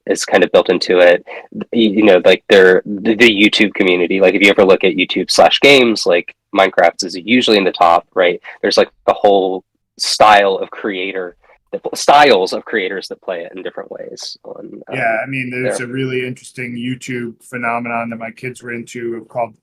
is kind of built into it. You know, like the YouTube community, like if you ever look at YouTube/games, like Minecraft is usually in the top, right? There's like the whole styles of creators that play it in different ways. Yeah, I mean, there's a really interesting YouTube phenomenon that my kids were into called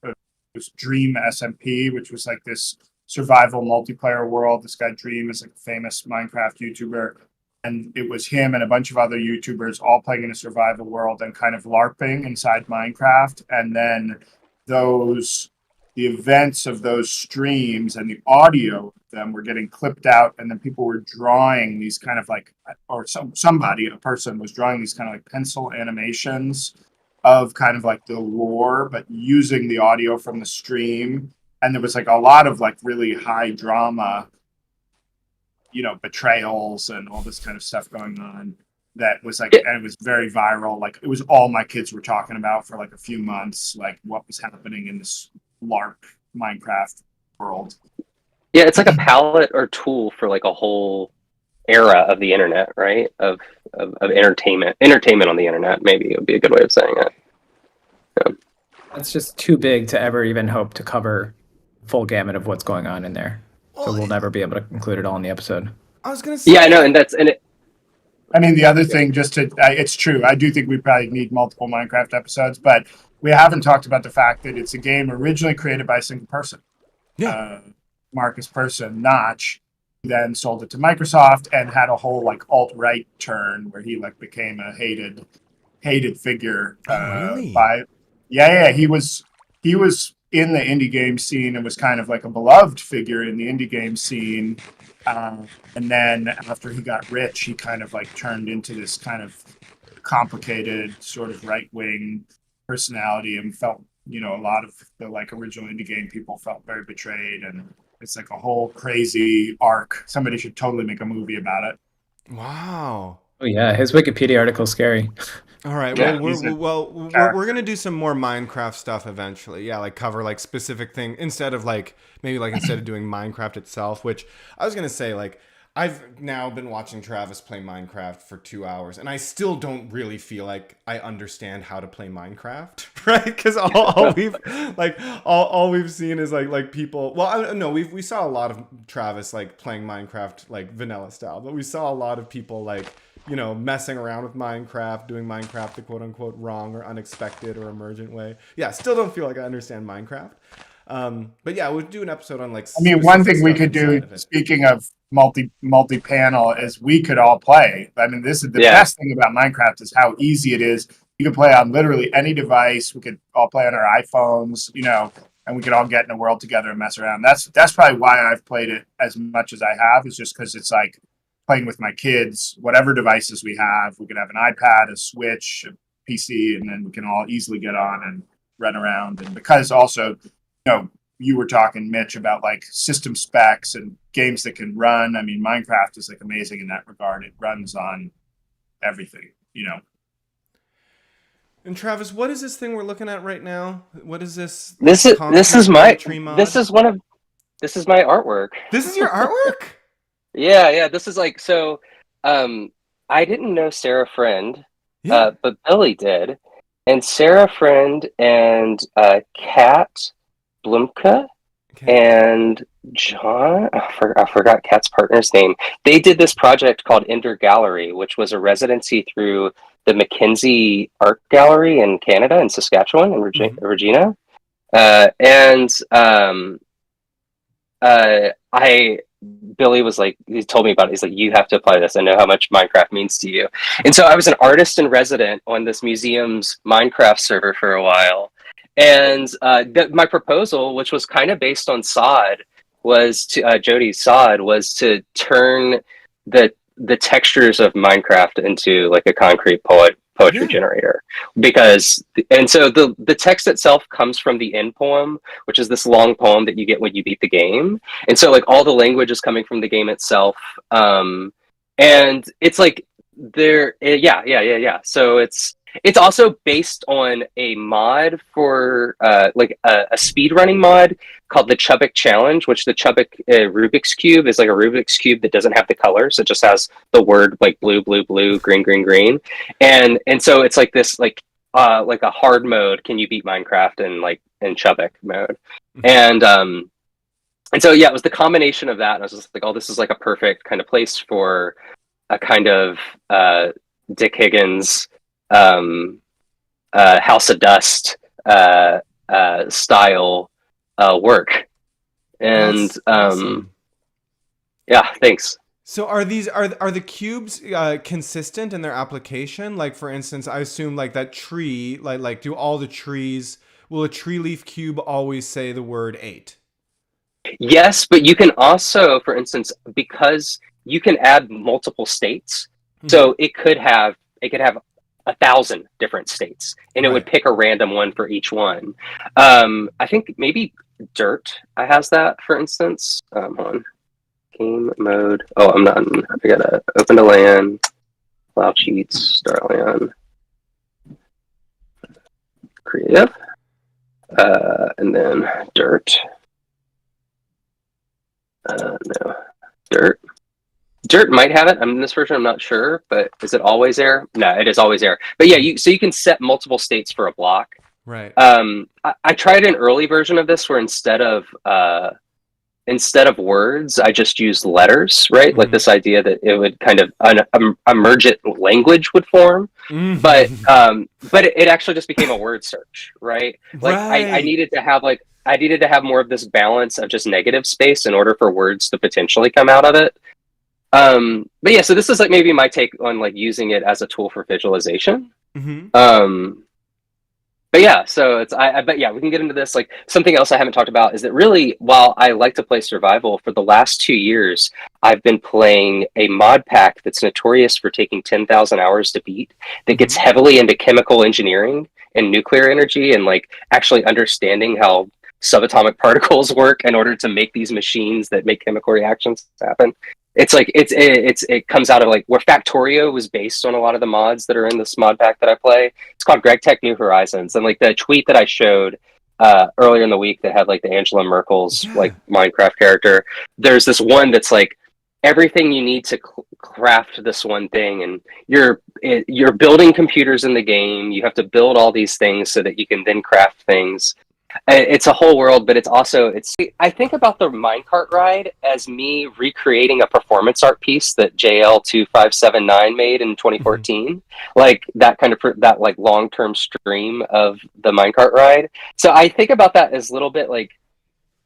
was Dream SMP, which was like this survival multiplayer world. This guy Dream is like a famous Minecraft YouTuber, and it was him and a bunch of other YouTubers all playing in a survival world and kind of LARPing inside Minecraft. And then the events of those streams and the audio of them were getting clipped out, and then people were drawing these kind of like, or a person was drawing these kind of like pencil animations of kind of like the lore, but using the audio from the stream. And there was like a lot of like really high drama, you know, betrayals and all this kind of stuff going on. That was like, and it was very viral. Like it was all my kids were talking about for like a few months, like what was happening in this LARP Minecraft world. Yeah, it's like a palette or tool for like a whole era of the internet, right? Of entertainment on the internet, maybe would be a good way of saying it. Yeah. It's just too big to ever even hope to cover full gamut of what's going on in there. So we'll never be able to include it all in the episode. I was gonna say, yeah, I know, and I mean, the other thing, it's true. I do think we probably need multiple Minecraft episodes, but we haven't talked about the fact that it's a game originally created by a single person. Yeah. Markus Persson, Notch, then sold it to Microsoft and had a whole like alt-right turn where he like became a hated figure. Really? He was in the indie game scene and was kind of like a beloved figure in the indie game scene. And then after he got rich, he kind of like turned into this kind of complicated sort of right-wing personality, and felt, you know, a lot of the like original indie game people felt very betrayed, and it's like a whole crazy arc. Somebody should totally make a movie about it. Wow. Oh yeah, his Wikipedia article's scary. All right. Yeah, We're gonna do some more Minecraft stuff eventually. Yeah, like cover like specific thing instead of doing Minecraft itself. Which I was gonna say, like, I've now been watching Travis play Minecraft for 2 hours, and I still don't really feel like I understand how to play Minecraft, right? Because all we've seen is like people. Well, no, we saw a lot of Travis like playing Minecraft like vanilla style, but we saw a lot of people like, you know, messing around with Minecraft, doing Minecraft the quote unquote wrong or unexpected or emergent way. Yeah, still don't feel like I understand Minecraft. But yeah, we'll do an episode on like. I mean, one thing we could do, speaking of multi-panel, is we could all play. I mean, this is the best thing about Minecraft is how easy it is. You can play on literally any device. We could all play on our iPhones, you know, and we could all get in a world together and mess around. That's probably why I've played it as much as I have, is just because it's like playing with my kids, whatever devices we have. We could have an iPad, a Switch, a PC, and then we can all easily get on and run around. And because also, you know, you were talking, Mitch, about like system specs and games that can run. I mean, Minecraft is like amazing in that regard. It runs on everything, you know. And Travis, what is this thing we're looking at right now? What is this? This is my artwork. This is your artwork? Yeah. This is like, so I didn't know Sarah Friend, but Billy did. And Sarah Friend and Kat Blumka and John, I forgot Kat's partner's name. They did this project called Ender Gallery, which was a residency through the Mackenzie Art Gallery in Canada, in Saskatchewan, in Regina. And Billy was like, he told me about it. He's like, you have to apply this. I know how much Minecraft means to you. And so I was an artist in resident on this museum's Minecraft server for a while. And my proposal, which was kind of based on Sod, was to Jody's Sod, was to turn the textures of Minecraft into like a concrete poetry generator, because so the text itself comes from the end poem, which is this long poem that you get when you beat the game, and so like all the language is coming from the game itself, and it's like so it's also based on a mod for like a speed running mod called the Chubbuck Challenge, which the Chubbuck Rubik's Cube is like a Rubik's Cube that doesn't have the colors. It just has the word like blue, blue, blue, green, green, green. And so it's like this like a hard mode. Can you beat Minecraft in Chubbuck mode? And so, yeah, it was the combination of that. And I was just like, oh, this is like a perfect kind of place for a kind of Dick Higgins, House of Dust style work. And awesome. Yeah, thanks. So are the cubes consistent in their application? Like, for instance, I assume like that tree, like do all the trees, will a tree leaf cube always say the word 8? Yes, but you can also, for instance, because you can add multiple states, so it could have 1,000 different states, and it would pick a random one for each one. I think maybe Dirt has that, for instance. Hold on. Game mode. Oh, I'm not. I gotta open to LAN, allow cheats, start LAN, creative, and then Dirt. No, Dirt. Dirt might have it. In this version, I'm not sure, but is it always there? No, it is always there. But yeah, you can set multiple states for a block. Right. I tried an early version of this where instead of words, I just used letters, right? Mm-hmm. Like this idea that it would kind of an emergent language would form, mm-hmm. but it actually just became a word search, right? Like I needed to have more of this balance of just negative space in order for words to potentially come out of it. But yeah, so this is like maybe my take on like using it as a tool for visualization. Mm-hmm. But yeah, so but yeah, we can get into this. Like something else I haven't talked about is that really, while I like to play survival, for the last 2 years, I've been playing a mod pack that's notorious for taking 10,000 hours to beat, that gets heavily into chemical engineering and nuclear energy and like actually understanding how subatomic particles work in order to make these machines that make chemical reactions happen. It's like it comes out of like where Factorio was based on a lot of the mods that are in this mod pack that I play. It's called Greg Tech New Horizons, and like the tweet that I showed earlier in the week that had like the Angela Merkel's like Minecraft character. There's this one that's like everything you need to craft this one thing, and you're building computers in the game. You have to build all these things so that you can then craft things. It's a whole world, but I think about the minecart ride as me recreating a performance art piece that JL2579 made in 2014, like that kind of that like long-term stream of the minecart ride. So I think about that as a little bit like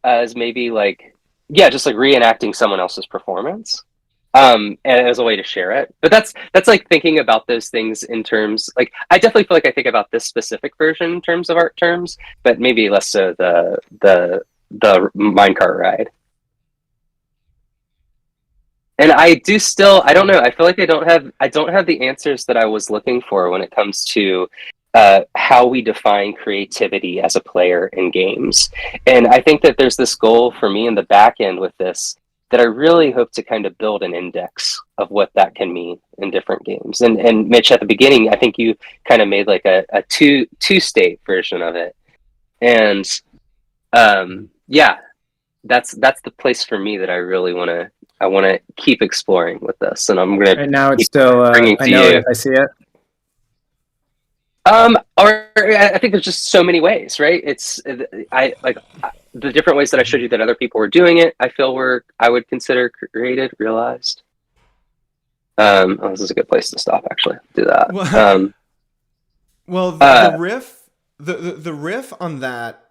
as maybe like, yeah, just like reenacting someone else's performance. And as a way to share it. But that's like thinking about those things in terms, like I definitely feel like I think about this specific version in terms of art terms, but maybe less so the minecart ride. And I don't know, I feel like I don't have the answers that I was looking for when it comes to how we define creativity as a player in games. And I think that there's this goal for me in the back end with this, that I really hope to kind of build an index of what that can mean in different games. And Mitch, at the beginning, I think you kind of made like a two-state version of it. And yeah, that's the place for me that I really want to keep exploring with this. And I'm going to right now it's still I know it if I see it. Or I think there's just so many ways, right? The different ways that I showed you that other people were doing it, I feel I would consider created, realized. This is a good place to stop, actually. Do that. Well, the riff, the riff on that.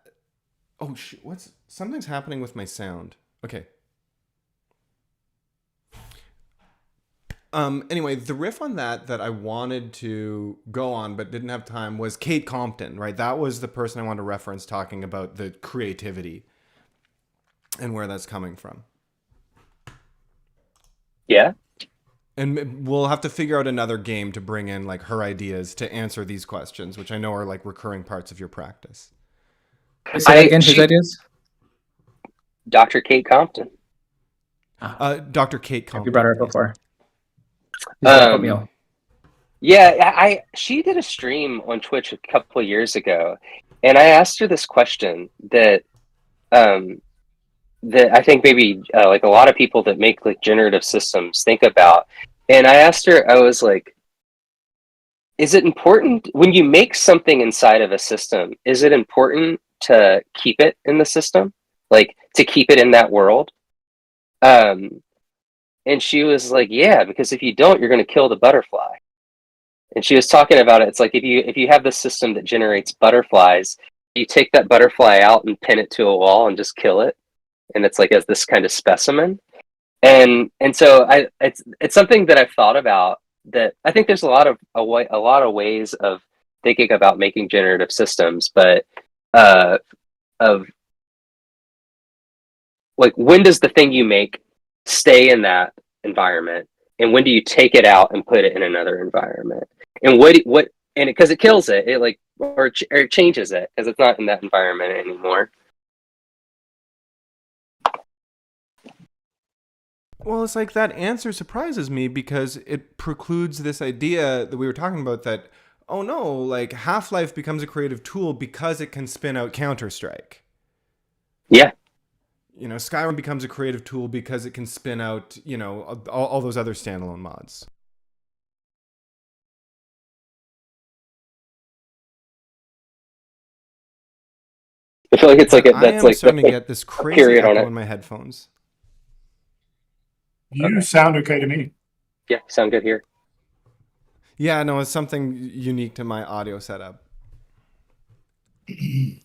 Oh shit! Something's happening with my sound? Okay. Anyway, the riff on that I wanted to go on but didn't have time was Kate Compton, right? That was the person I wanted to reference talking about the creativity and where that's coming from. Yeah. And we'll have to figure out another game to bring in like her ideas to answer these questions, which I know are like recurring parts of your practice. Say that again, whose ideas? Dr. Kate Compton. Dr. Kate Compton. You brought her up before. Yeah, she did a stream on Twitch a couple of years ago, and I asked her this question that I think maybe like a lot of people that make like generative systems think about. And I asked her, I was like, is it important when you make something inside of a system, is it important to keep it in the system? Like to keep it in that world? And she was like, yeah, because if you don't, you're going to kill the butterfly. And she was talking about it. It's like if you have this system that generates butterflies, you take that butterfly out and pin it to a wall and just kill it. And it's like as this kind of specimen. And so it's something that I've thought about, that I think there's a lot of ways of thinking about making generative systems, but of like, when does the thing you make stay in that environment, and when do you take it out and put it in another environment? And what and because it kills it like or it changes it because it's not in that environment anymore. Well, it's like that answer surprises me because it precludes this idea that we were talking about that, oh no, like Half-Life becomes a creative tool because it can spin out Counter-Strike. Yeah. You know, Skyrim becomes a creative tool because it can spin out, you know, all those other standalone mods. I feel like it's like that's like starting to get this crazy echo in my headphones. You sound okay to me. Yeah, sound good here. Yeah, no, it's something unique to my audio setup. Is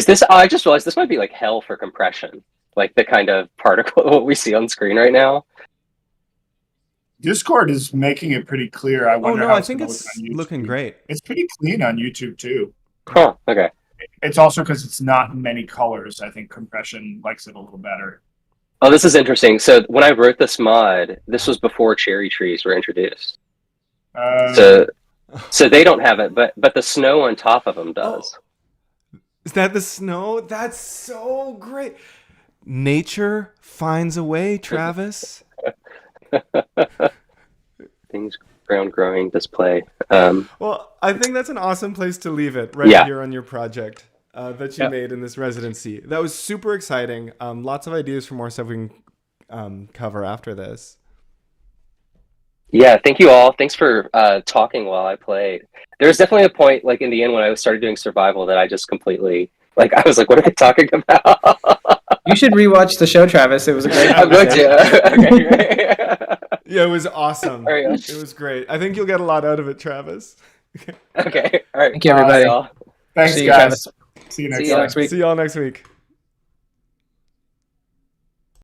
this? Oh, I just realized this might be like hell for compression, like the kind of particle what we see on screen right now. Discord is making it pretty clear. I think it's looking great. It's pretty clean on YouTube too. Huh. Okay. It's also because it's not many colors. I think compression likes it a little better. Oh, this is interesting. So when I wrote this mod, this was before cherry trees were introduced. So they don't have it, but the snow on top of them does. Oh. Is that the snow? That's so great. Nature finds a way, Travis. Things ground growing display. Well, I think that's an awesome place to leave it right here on your project. That you made in this residency. That was super exciting. Lots of ideas for more stuff we can cover after this. Yeah, thank you all. Thanks for talking while I played. There was definitely a point, like in the end, when I started doing survival, that I just completely, like, I was like, "What are they talking about?" You should rewatch the show, Travis. It was a great. I'm going to. Okay. Yeah, it was awesome. Right. It was great. I think you'll get a lot out of it, Travis. Okay. All right. Thank you, everybody. Thanks, See you, guys. Travis. See you See next you time. next week. See y'all next week.